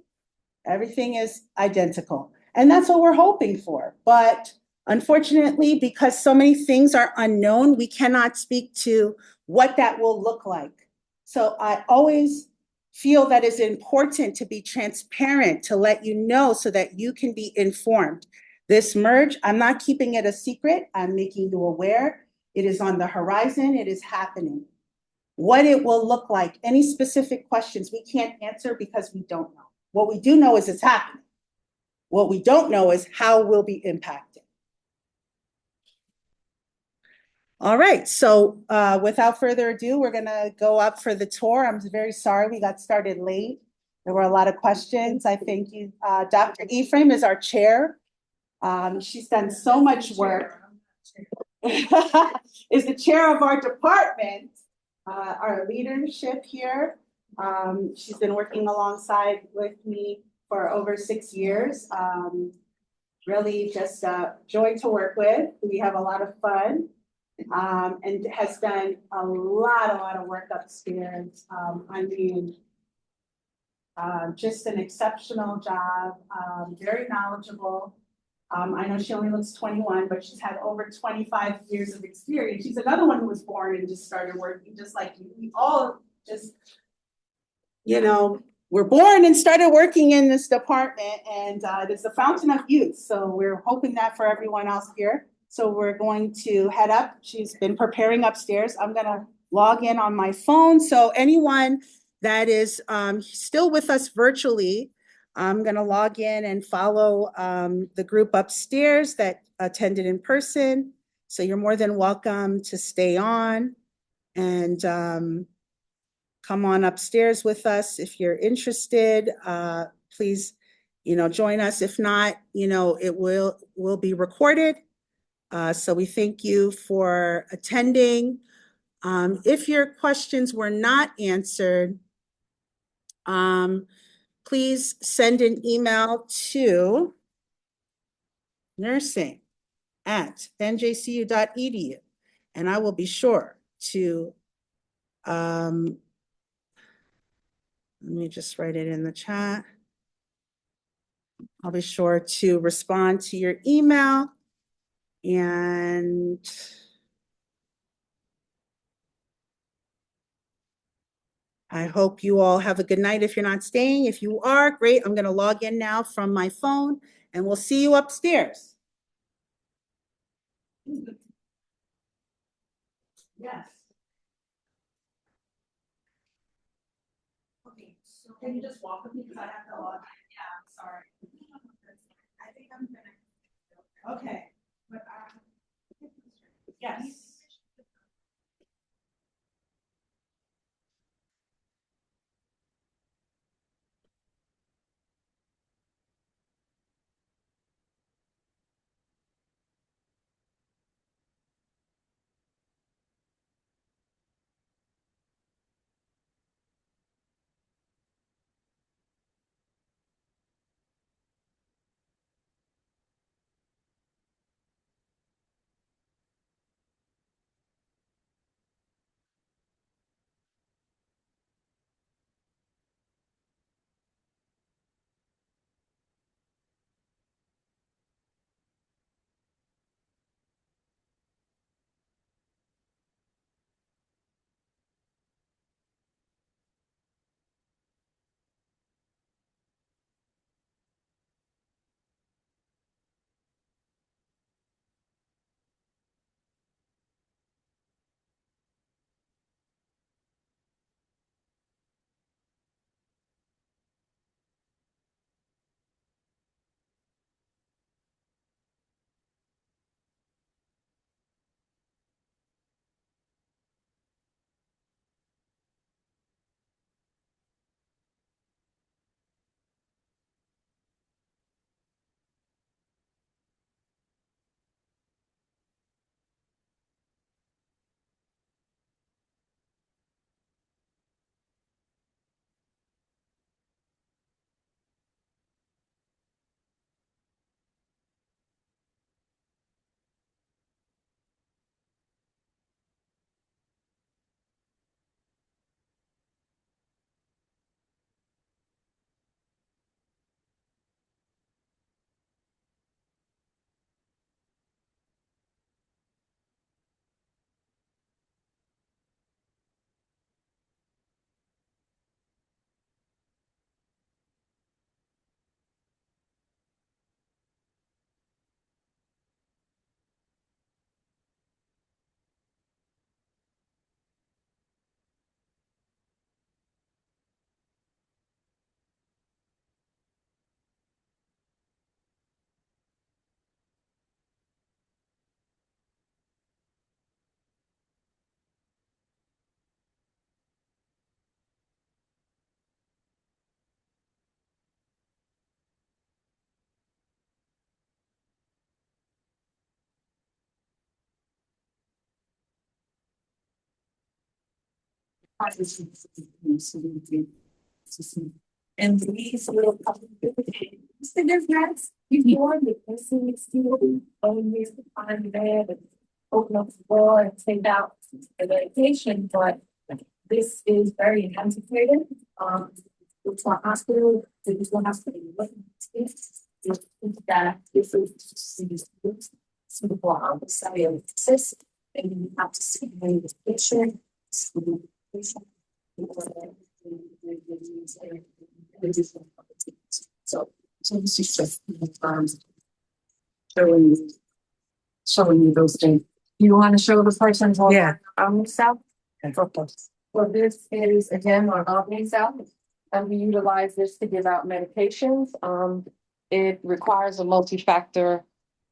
Everything is identical. And that's what we're hoping for. But unfortunately, because so many things are unknown, we cannot speak to what that will look like. So I always feel that it's important to be transparent, to let you know so that you can be informed. This merge, I'm not keeping it a secret. I'm making you aware. It is on the horizon. It is happening. What it will look like, any specific questions, we can't answer because we don't know. What we do know is it's happening. What we don't know is how we'll be impacted. All right, so without further ado, we're gonna go up for the tour. I'm very sorry we got started late. There were a lot of questions. I thank you. Dr. Ephraim is our chair. She's done so much work. Is the chair of our department, our leadership here. She's been working alongside with me for over 6 years. Really just a joy to work with. We have a lot of fun. And has done a lot of work upstairs. I mean, just an exceptional job, very knowledgeable. I know she only looks 21, but she's had over 25 years of experience. She's another one who was born and just started working, just like you. We all just, we're born and started working in this department, and it's the fountain of youth. So we're hoping that for everyone else here. So we're going to head up. She's been preparing upstairs. I'm gonna log in on my phone. So anyone that is still with us virtually, I'm gonna log in and follow the group upstairs that attended in person. So you're more than welcome to stay on and come on upstairs with us if you're interested. Please, join us. If not, it will be recorded. So we thank you for attending. If your questions were not answered, please send an email to nursing@njcu.edu, and I will be sure to, let me just write it in the chat. I'll be sure to respond to your email, and I hope you all have a good night if you're not staying. If you are, great. I'm going to log in now from my phone, and we'll see you upstairs. Yes. Okay, so. Can you just walk with me because I have to log? Yeah, I'm sorry. I think I'm gonna. Okay. But, Yes. And these little there's not before the person is still on here to find that and open up the door and take out the medication, but this is very antiquated. It's a hospital, it's a hospital. That this is suitable on the side of the system, and you have to see the patient. So this is just showing you those things. You want to show the person's cell? Well, this is again our Omni cell, and we utilize this to give out medications. It requires a multi-factor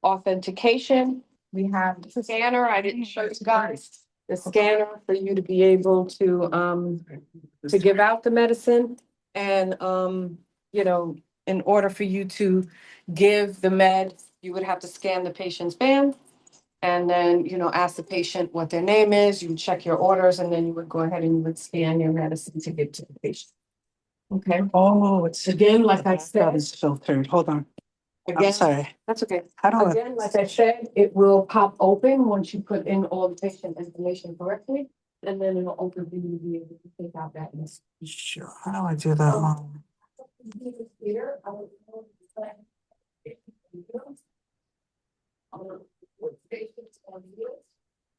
authentication. We have the scanner. I didn't show you guys the scanner for you to be able to give out the medicine. And you know, in order for you to give the med, you would have to scan the patient's band. And then, you know, ask the patient what their name is, you would check your orders, and then you would go ahead and you would scan your medicine to give to the patient. Okay. Oh, it's Again, like I said, it's filtered. Hold on. I'm again, sorry. that's okay. How do I? Again, like I said, it will pop open once you put in all the patient information correctly, and then it'll open for you to be able to take out that message. Sure. How do I do that? Here, I will.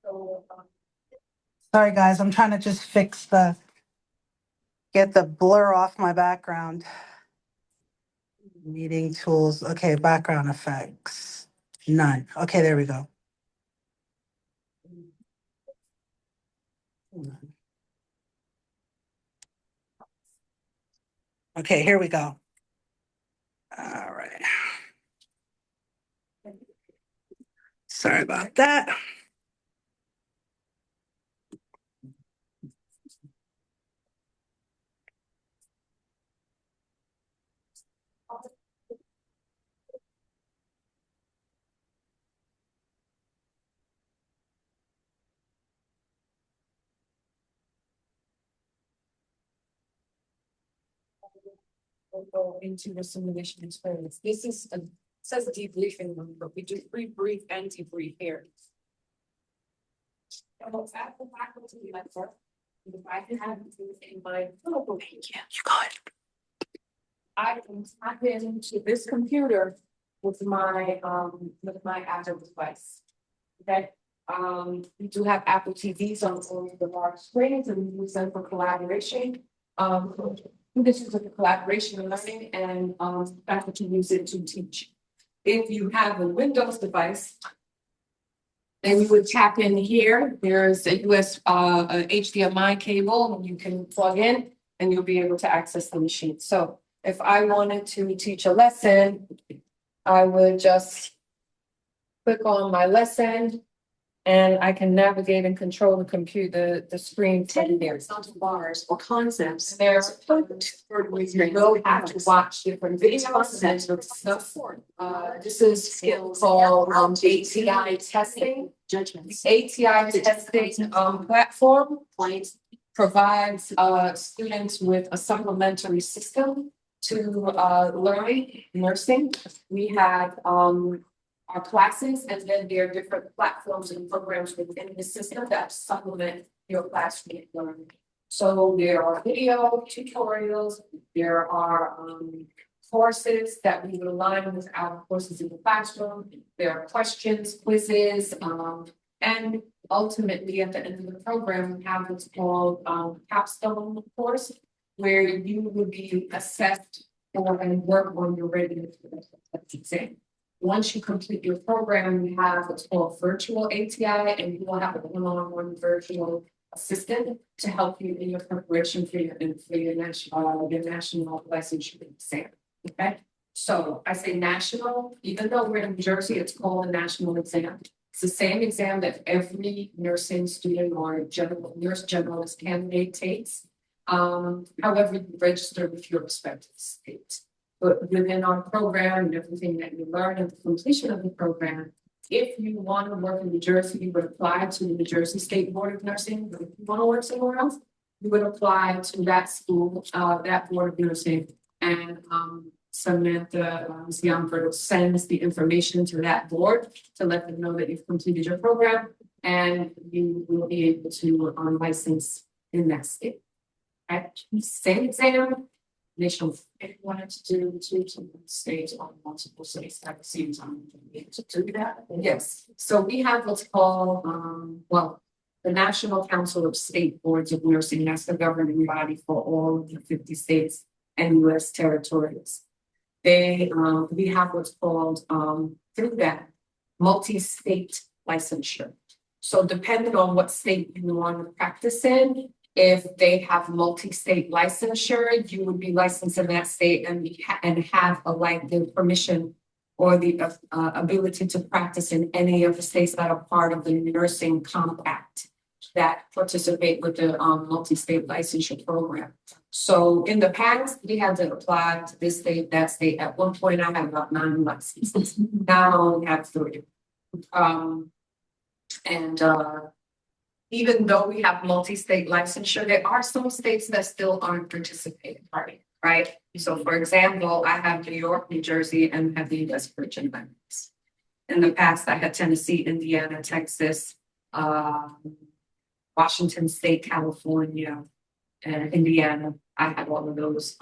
So, Sorry, guys. I'm trying to just get the blur off my background. Meeting tools. Okay, background effects. None. Okay, there we go. Okay, here we go. All right. Sorry about that. We'll go into the simulation experience. This is says debriefing room, but we do pre-brief and debrief here. So at the faculty lecture, if I can have you in my notebook, thank you. You got it. I can tap into this computer with my Apple device. Okay. We do have Apple TVs on all of the large screens, and we use them for collaboration. This is a collaboration and learning, and faculty use it to teach. If you have a Windows device, then you would tap in here. There's a HDMI cable you can plug in, and you'll be able to access the machine. So if I wanted to teach a lesson, I would just click on my lesson, and I can navigate and control the computer, the screen from there. Bars or concepts. There's you will have to watch different videos and stuff. This is skill called ATI testing. Judgments. ATI testing platform provides students with a supplementary system to learning nursing. We have our classes, and then there are different platforms and programs within the system that supplement your classroom learning. So there are video tutorials, there are courses that we would align with our courses in the classroom, there are questions, quizzes, and ultimately at the end of the program, we have what's called capstone course, where you would be assessed for and work on your readiness for the exam. Once you complete your program, we have what's called virtual ATI, and you will have a one-on-one virtual assistant to help you in your preparation for your national licensure exam. Okay, so I say national, even though we're in New Jersey, it's called a national exam. It's the same exam that every nursing student or nurse generalist candidate takes. However, you register with your respective state. But within our program and everything that you learn at the completion of the program, if you want to work in New Jersey, you would apply to the New Jersey State Board of Nursing. But if you want to work somewhere else, you would apply to that school, that board of nursing, and Samantha Ziamford sends the information to that board to let them know that you've completed your program, and you will be able to license in that state. At same exam, national. If you wanted to do two states or multiple states at the same time, you'll be able to do that. Yes. So we have what's called the National Council of State Boards of Nursing. That's the governing body for all of the 50 states and U.S. territories. We have what's called through that multi-state licensure. So depending on what state you want to practice in, if they have multi-state licensure, you would be licensed in that state and have the permission or the ability to practice in any of the states that are part of the nursing compact that participate with the multi-state licensure program. So in the past, we had to apply to this state, that state. At one point, I had about 9 licenses. Now I only have 3. Even though we have multi-state licensure, there are some states that still aren't participating, right? So for example, I have New York, New Jersey, and have the West Virgin Islands. In the past, I had Tennessee, Indiana, Texas, Washington State, California, and Indiana. I had all of those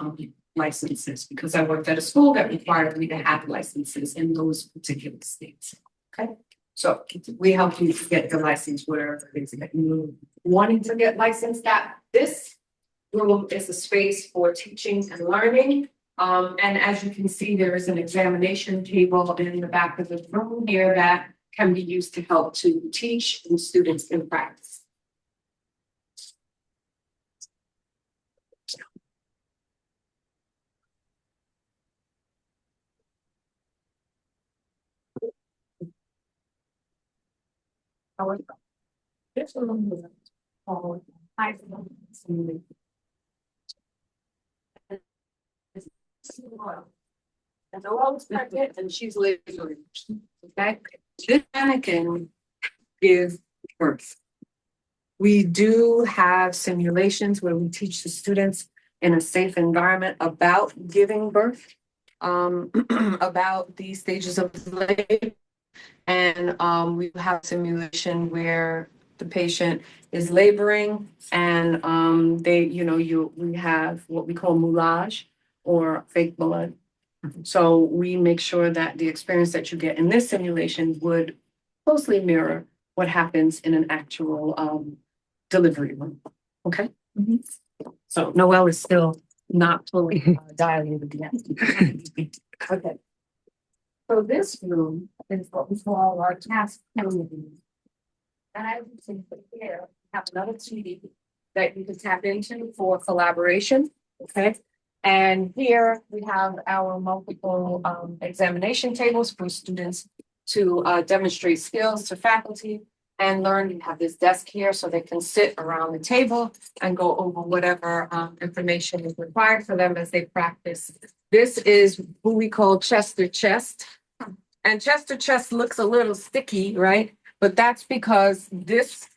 licenses because I worked at a school that required me to have licenses in those particular states. Okay. So we help you to get the license wherever it is that you wanting to get licensed. That this room is a space for teaching and learning. And as you can see, there is an examination table in the back of the room here that can be used to help to teach and students in practice. This one is called and the world's pregnant and she's laboring. Okay. This mannequin gives birth. We do have simulations where we teach the students in a safe environment about giving birth, about the stages of labor. And we have simulation where the patient is laboring and we have what we call moulage or fake blood. So we make sure that the experience that you get in this simulation would closely mirror what happens in an actual delivery room. Okay. Mm-hmm. So Noelle is still not fully dilated yet. Okay. So this room is what we call our task room. And as you can see here, we have another TV that you can tap into for collaboration. Okay. And here we have our multiple examination tables for students to demonstrate skills to faculty and learn. We have this desk here so they can sit around the table and go over whatever information is required for them as they practice. This is who we call Chester Chest. And Chester Chest looks a little sticky, right? But that's because this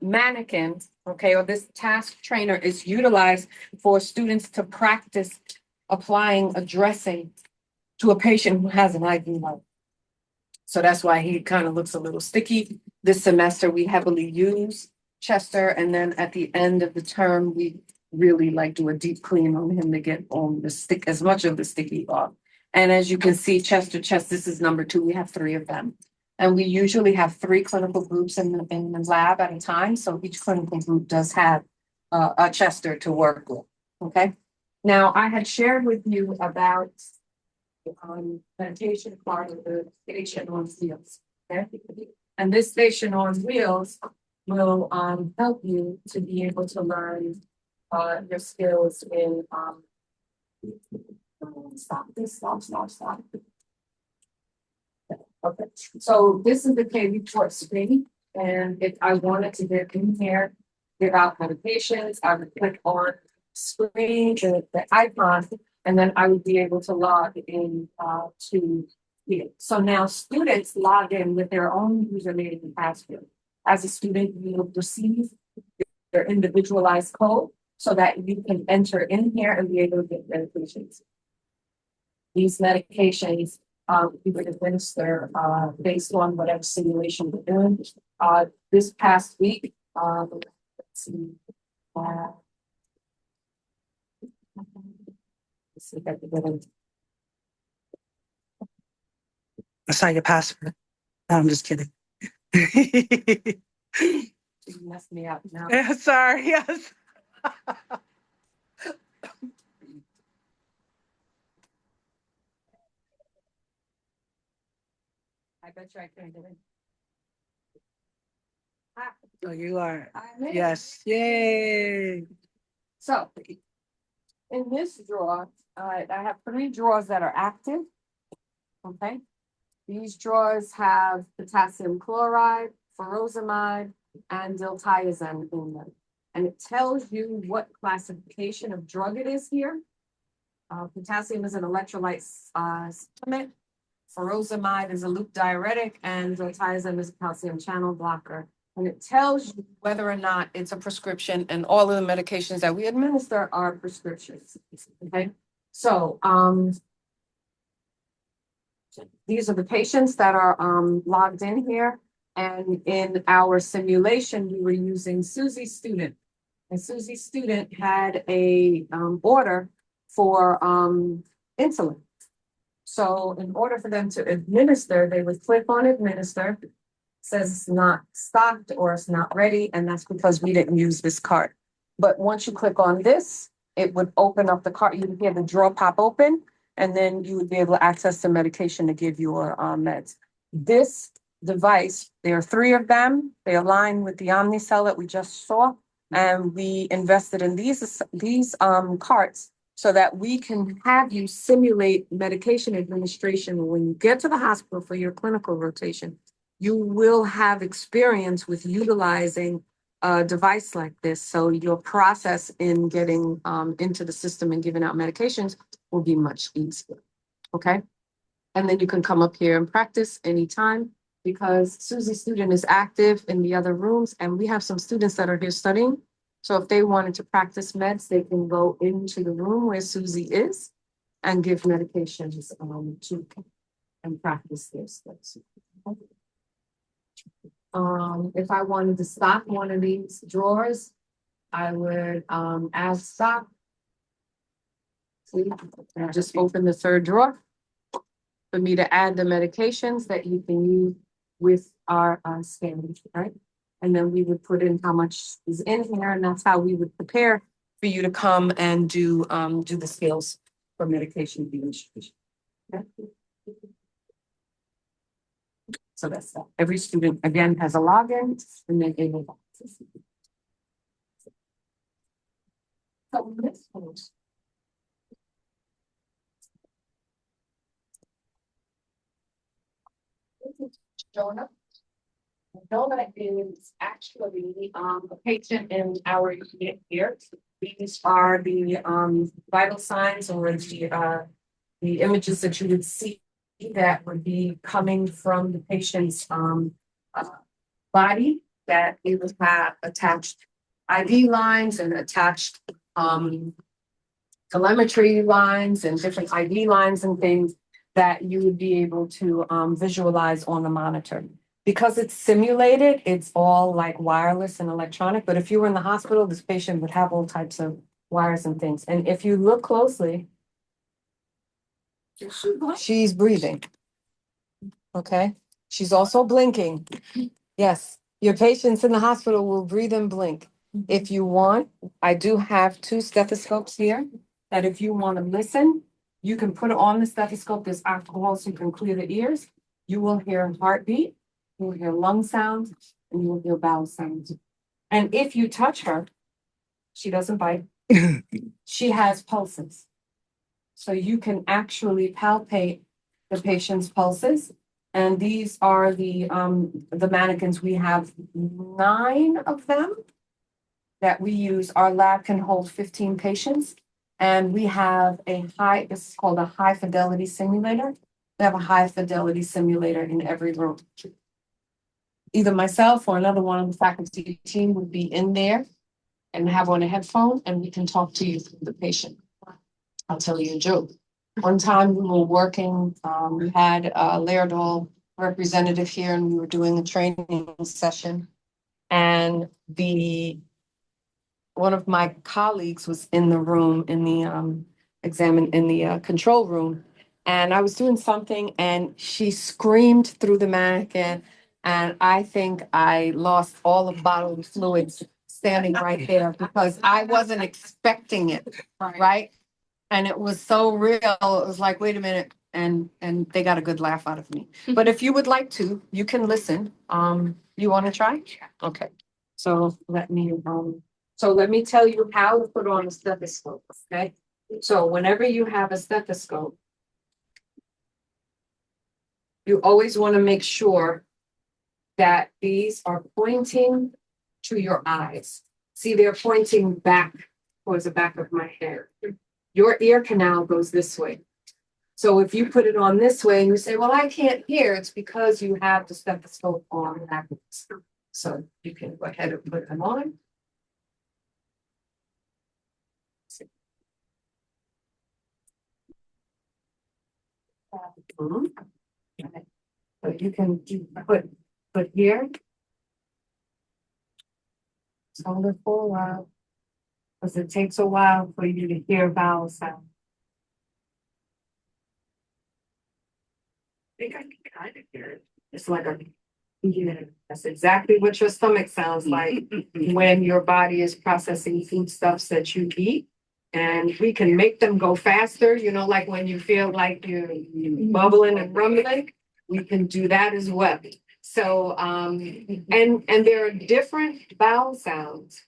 mannequin, okay, or this task trainer is utilized for students to practice applying a dressing to a patient who has an IV line. So that's why he kind of looks a little sticky. This semester, we heavily use Chester. And then at the end of the term, we really do a deep clean on him to get on as much of the sticky off. And as you can see, Chester Chest, this is number 2. We have 3 of them. And we usually have 3 clinical groups in the lab at a time. So each clinical group does have a Chester to work with. Okay. Now, I had shared with you about meditation part of the station on wheels. Okay. And this station on wheels will help you to be able to learn your skills in stop. Okay, so this is the K report screen. And if I wanted to get in here, give out medications, I would click on screen, the icon, and then I would be able to log in to here. So now students log in with their own username and password. As a student, you will receive their individualized code so that you can enter in here and be able to get medications. These medications, we would administer, based on whatever simulation we're doing. This past week, let's see. Let's see if I can get it. I saw your password. No, I'm just kidding. You messed me up now. Sorry, yes. I bet you I can get it. Oh, you are. I made it. Yes. Yay. So in this drawer, I have 3 drawers that are active. Okay. These drawers have potassium chloride, furosemide, and diltiazem in them. And it tells you what classification of drug it is here. Potassium is an electrolyte supplement. Furosemide is a loop diuretic, and diltiazem is a calcium channel blocker. And it tells you whether or not it's a prescription, and all of the medications that we administer are prescriptions. Okay, so these are the patients that are logged in here. And in our simulation, we were using Susie's student. And Susie's student had a order for insulin. So in order for them to administer, they would click on administer. It says it's not stocked or it's not ready, and that's because we didn't use this cart. But once you click on this, it would open up the cart. You would hear the drawer pop open, and then you would be able to access the medication to give your meds. This device, there are 3 of them. They align with the Omnicell that we just saw, and we invested in these carts so that we can have you simulate medication administration. When you get to the hospital for your clinical rotation, you will have experience with utilizing a device like this. So your process in getting into the system and giving out medications will be much easier. Okay. And then you can come up here and practice anytime, because Susie's student is active in the other rooms, and we have some students that are here studying. So if they wanted to practice meds, they can go into the room where Susie is and give medications to and practice their steps. If I wanted to stop one of these drawers, I would add stop. See, and just open the 3rd drawer for me to add the medications that you can use with our scan, right? And then we would put in how much is in here, and that's how we would prepare for you to come and do the scales for medication administration. Okay? So that's that. Every student again has a login, and then able to access it. So this page. Jonah. Jonah is actually a patient in our unit here. These are the vital signs or the images that you would see that would be coming from the patient's body, that it would have attached IV lines and attached telemetry lines and different IV lines and things that you would be able to visualize on the monitor. Because it's simulated, it's all like wireless and electronic, but if you were in the hospital, this patient would have all types of wires and things. And if you look closely, she's breathing. Okay, she's also blinking. Yes, your patients in the hospital will breathe and blink. If you want, I do have 2 stethoscopes here that if you want to listen, you can put it on the stethoscope. There's alcohol so you can clear the ears. You will hear heartbeat, you will hear lung sounds, and you will hear bowel sounds. And if you touch her, she doesn't bite. She has pulses. So you can actually palpate the patient's pulses. And these are the mannequins. We have 9 of them that we use. Our lab can hold 15 patients. And we have this is called a high fidelity simulator. We have a high fidelity simulator in every room. Either myself or another one of the faculty team would be in there and have on a headphone and we can talk to you through the patient. I'll tell you a joke. One time we were working, we had a Laerdal representative here and we were doing a training session. And one of my colleagues was in the room, in the control room. And I was doing something and she screamed through the mannequin. And I think I lost all the bodily fluids standing right there because I wasn't expecting it, right? And it was so real. It was like, wait a minute. And they got a good laugh out of me. But if you would like to, you can listen. You want to try? Okay. So let me tell you how to put on a stethoscope, okay? So whenever you have a stethoscope, you always want to make sure that these are pointing to your eyes. See, they're pointing back towards the back of my head. Your ear canal goes this way. So if you put it on this way and you say, well, I can't hear, it's because you have the stethoscope on backwards. So you can go ahead and put them on. So you can put here. Just hold it for a while. Because it takes a while for you to hear vowel sound. I think I can kind of hear it. It's like that's exactly what your stomach sounds like when your body is processing foodstuffs that you eat. And we can make them go faster, like when you feel like you're bubbling and rumbling, we can do that as well. So, and there are different vowel sounds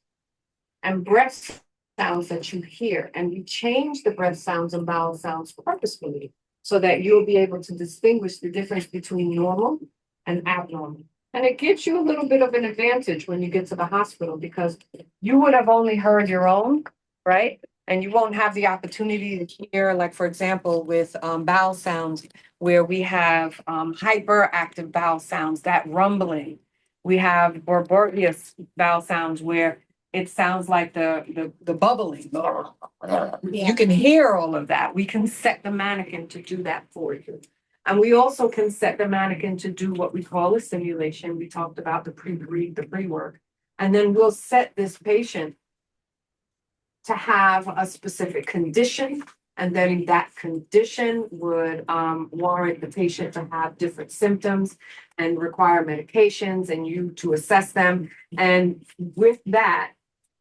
and breath sounds that you hear, and we change the breath sounds and vowel sounds purposefully so that you'll be able to distinguish the difference between normal and abnormal. And it gives you a little bit of an advantage when you get to the hospital because you would have only heard your own, right? And you won't have the opportunity to hear, like, for example, with vowel sounds, where we have hyperactive vowel sounds, that rumbling. We have borborgeous vowel sounds where it sounds like the bubbling. You can hear all of that. We can set the mannequin to do that for you. And we also can set the mannequin to do what we call a simulation. We talked about the pre-work. And then we'll set this patient to have a specific condition. And then that condition would warrant the patient to have different symptoms and require medications and you to assess them. And with that,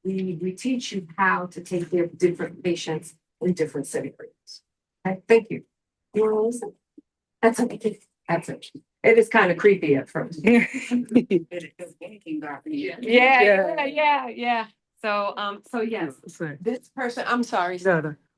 we teach you how to take care of different patients in different scenarios. Okay, thank you. You want to listen? That's okay. That's it. It is kind of creepy at first. Yeah. So yes, this person, I'm sorry.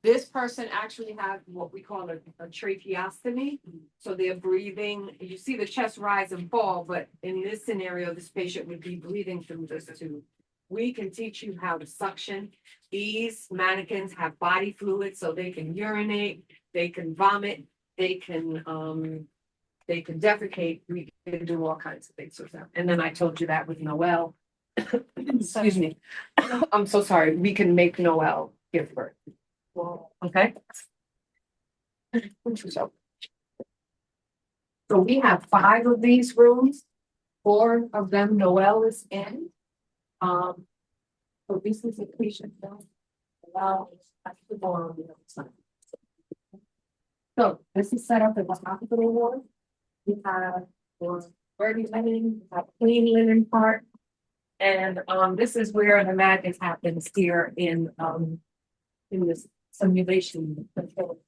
This person actually has what we call a tracheostomy. So they're breathing, you see the chest rise and fall, but in this scenario, this patient would be breathing through this tube. We can teach you how to suction. These mannequins have body fluids, so they can urinate, they can vomit, they can defecate. We can do all kinds of things with them. And then I told you that with Noelle. Excuse me. I'm so sorry. We can make Noelle give birth. Okay. So we have 5 of these rooms. 4 of them Noelle is in. So this is a patient that allows the door on the other side. So this is set up as a hospital ward. We have dirty linen, we have clean linen part. And this is where the madness happens here in this simulation control.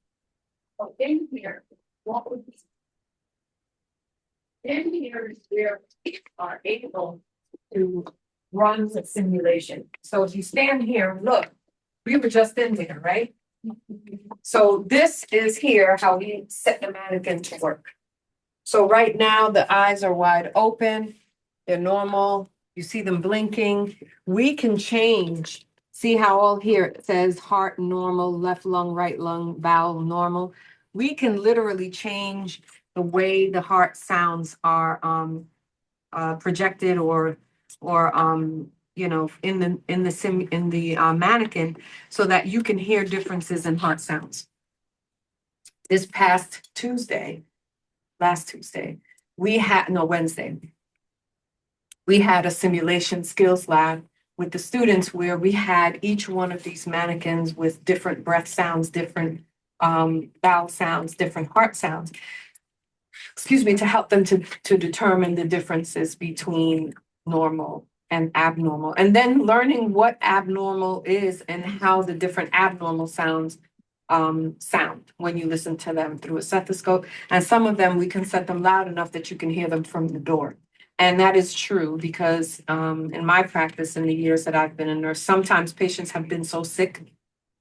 So in here, what would be in here is where we are able to run the simulation. So if you stand here and look, we were just in there, right? So this is here how we set the mannequin to work. So right now the eyes are wide open, they're normal, you see them blinking. We can change, see how all here it says heart normal, left lung, right lung, bowel normal. We can literally change the way the heart sounds are projected or you know, in the mannequin so that you can hear differences in heart sounds. This past last Tuesday, Wednesday, we had a simulation skills lab with the students where we had each one of these mannequins with different breath sounds, different vowel sounds, different heart sounds, excuse me, to help them to determine the differences between normal and abnormal. And then learning what abnormal is and how the different abnormal sounds sound when you listen to them through a stethoscope. And some of them, we can set them loud enough that you can hear them from the door. And that is true because in my practice, in the years that I've been a nurse, sometimes patients have been so sick,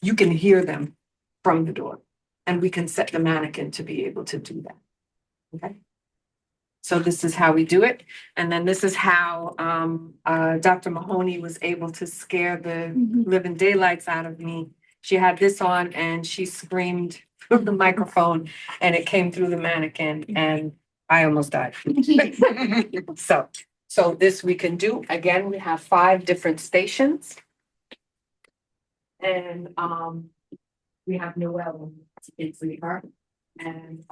you can hear them from the door. And we can set the mannequin to be able to do that. Okay. So this is how we do it. And then this is how Dr. Mahoney was able to scare the living daylights out of me. She had this on and she screamed through the microphone and it came through the mannequin and I almost died. So this we can do. Again, we have 5 different stations. And we have Noelle in her. And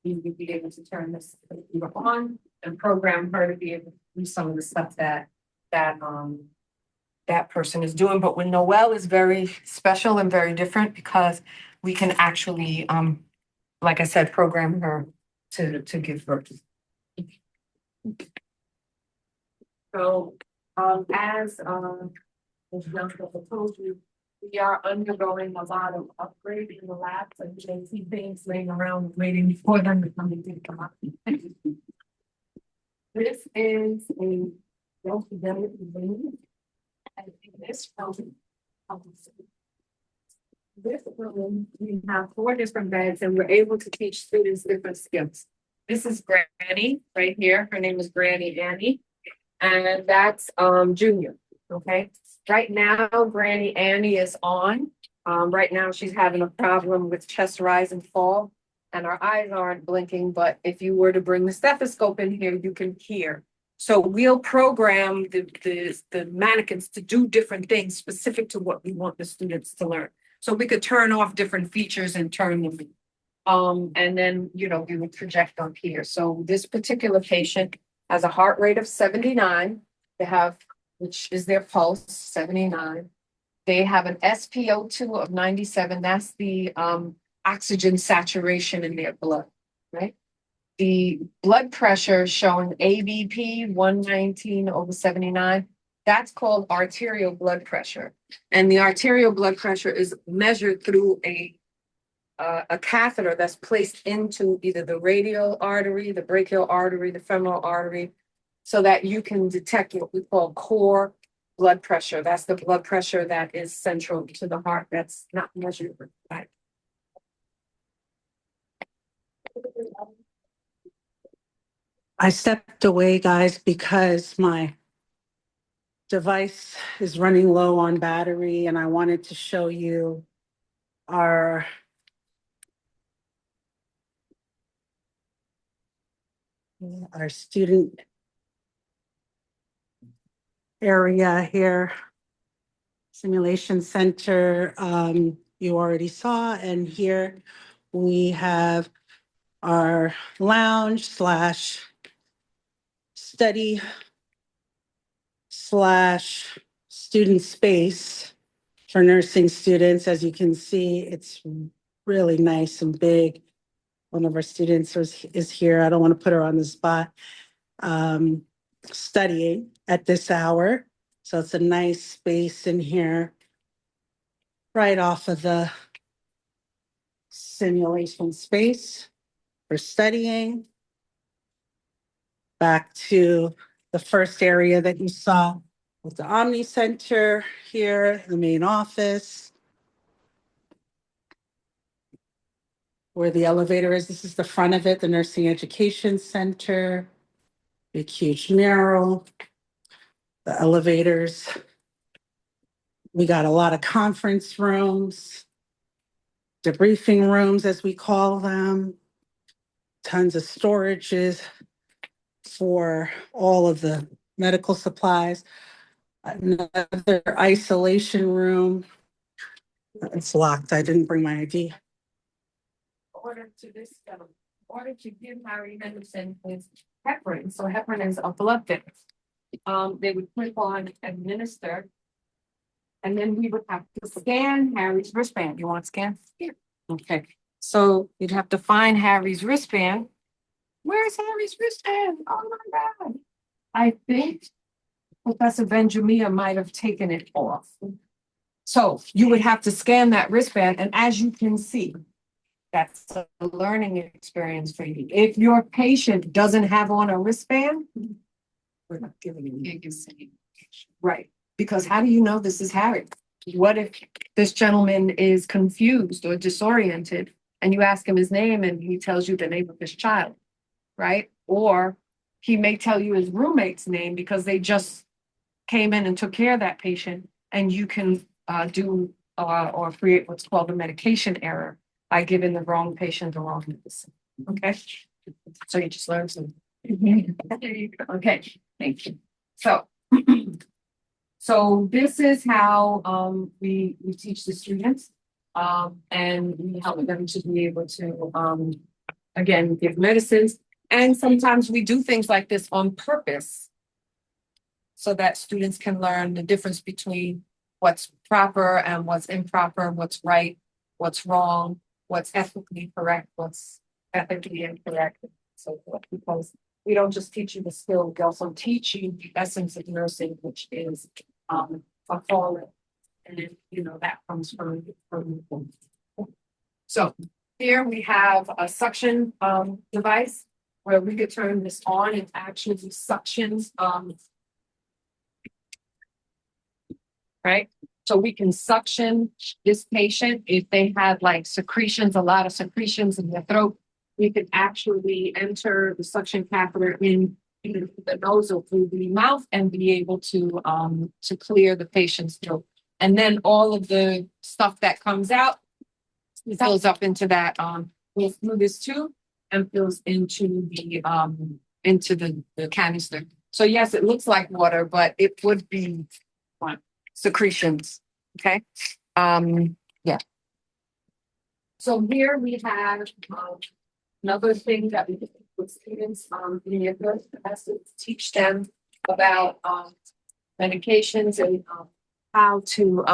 you would be able to turn this computer on and program her to be able to do some of the stuff that person is doing. But with Noelle is very special and very different because we can actually, like I said, program her to give birth. So as Bianca told you, we are undergoing a lot of upgrade in the labs and you can see things laying around waiting for them to come and come up. This is a academic room. And in this room, we have 4 different beds and we're able to teach students different skills. This is Granny right here. Her name is Granny Annie. And that's Junior. Okay. Right now, Granny Annie is on. Right now, she's having a problem with chest rise and fall, and her eyes aren't blinking. But if you were to bring the stethoscope in here, you can hear. So we'll program the mannequins to do different things specific to what we want the students to learn. So we could turn off different features and turn them. And then, you know, we would project on here. So this particular patient has a heart rate of 79. They have, which is their pulse, 79. They have an SpO2 of 97. That's the oxygen saturation in their blood, right? The blood pressure showing ABP 119/79. That's called arterial blood pressure. And the arterial blood pressure is measured through a catheter that's placed into either the radial artery, the brachial artery, the femoral artery, so that you can detect what we call core blood pressure. That's the blood pressure that is central to the heart. That's not measured. Right? I stepped away, guys, because my device is running low on battery and I wanted to show you our student area here. Simulation center, you already saw, and here we have our lounge slash study slash student space for nursing students. As you can see, it's really nice and big. One of our students is here. I don't want to put her on the spot, studying at this hour. So it's a nice space in here, right off of the simulation space for studying. Back to the first area that you saw with the Omni Center here, the main office, where the elevator is. This is the front of it, the Nursing Education Center, big huge mural, the elevators. We got a lot of conference rooms, debriefing rooms, as we call them, tons of storages for all of the medical supplies. Another isolation room. It's locked. I didn't bring my ID. Order to this, order to give Harry Henderson his heparin. So heparin is a blood thinner. They would click on administer. And then we would have to scan Harry's wristband. You want to scan? Here. Okay. So you'd have to find Harry's wristband. Where's Harry's wristband? Oh my God. I think Professor Benjamia might have taken it off. So you would have to scan that wristband. And as you can see, that's a learning experience for you. If your patient doesn't have on a wristband, we're not giving you. Right. Because how do you know this is Harry? What if this gentleman is confused or disoriented and you ask him his name and he tells you the name of his child, right? Or he may tell you his roommate's name because they just came in and took care of that patient, and you can do or create what's called a medication error by giving the wrong patient the wrong medicine. Okay, so you just learned some. Okay, thank you. So, so this is how we teach the students, and we help them to be able to again give medicines. And sometimes we do things like this on purpose so that students can learn the difference between what's proper and what's improper, what's right, what's wrong, what's ethically correct, what's ethically incorrect, and so forth. Because we don't just teach you the skill, we also teach you the essence of nursing, which is a calling. And you know that comes from. So here we have a suction device where we could turn this on and actually suctions right? So we can suction this patient if they have like secretions, a lot of secretions in their throat. We can actually enter the suction catheter in the nose or through the mouth and be able to clear the patient's throat. And then all of the stuff that comes out fills up into that goes through this tube and fills into the canister. So yes, it looks like water, but it would be secretions. Okay. Yeah. So here we have another thing that we do with students in the first semester to teach them about medications and how to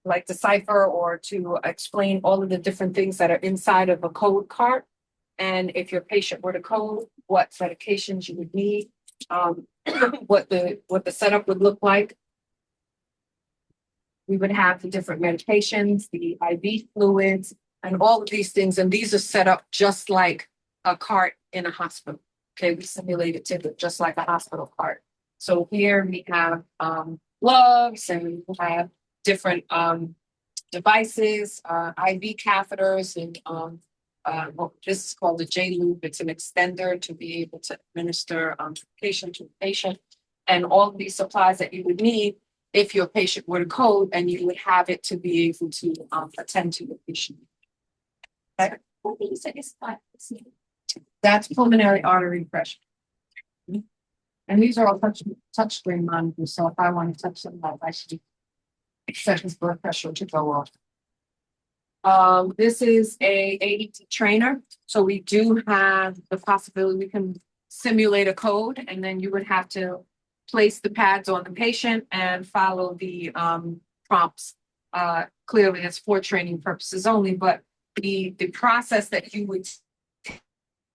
like decipher or to explain all of the different things that are inside of a code card. And if your patient were to code, what medications you would need, what the setup would look like. We would have the different medications, the IV fluids, and all of these things. And these are set up just like a cart in a hospital. Okay, we simulate it to just like a hospital cart. So here we have gloves, and we have different devices, IV catheters, and this is called the J-Loop. It's an extender to be able to administer patient to patient, and all of these supplies that you would need if your patient were to code, and you would have it to be able to attend to the patient. Okay. That's pulmonary artery pressure. And these are all touchscreen monitors. So if I want to touch them, I should set his blood pressure to go off. This is a AET trainer. So we do have the possibility we can simulate a code, and then you would have to place the pads on the patient and follow the prompts. Clearly, it's for training purposes only, but the process that you would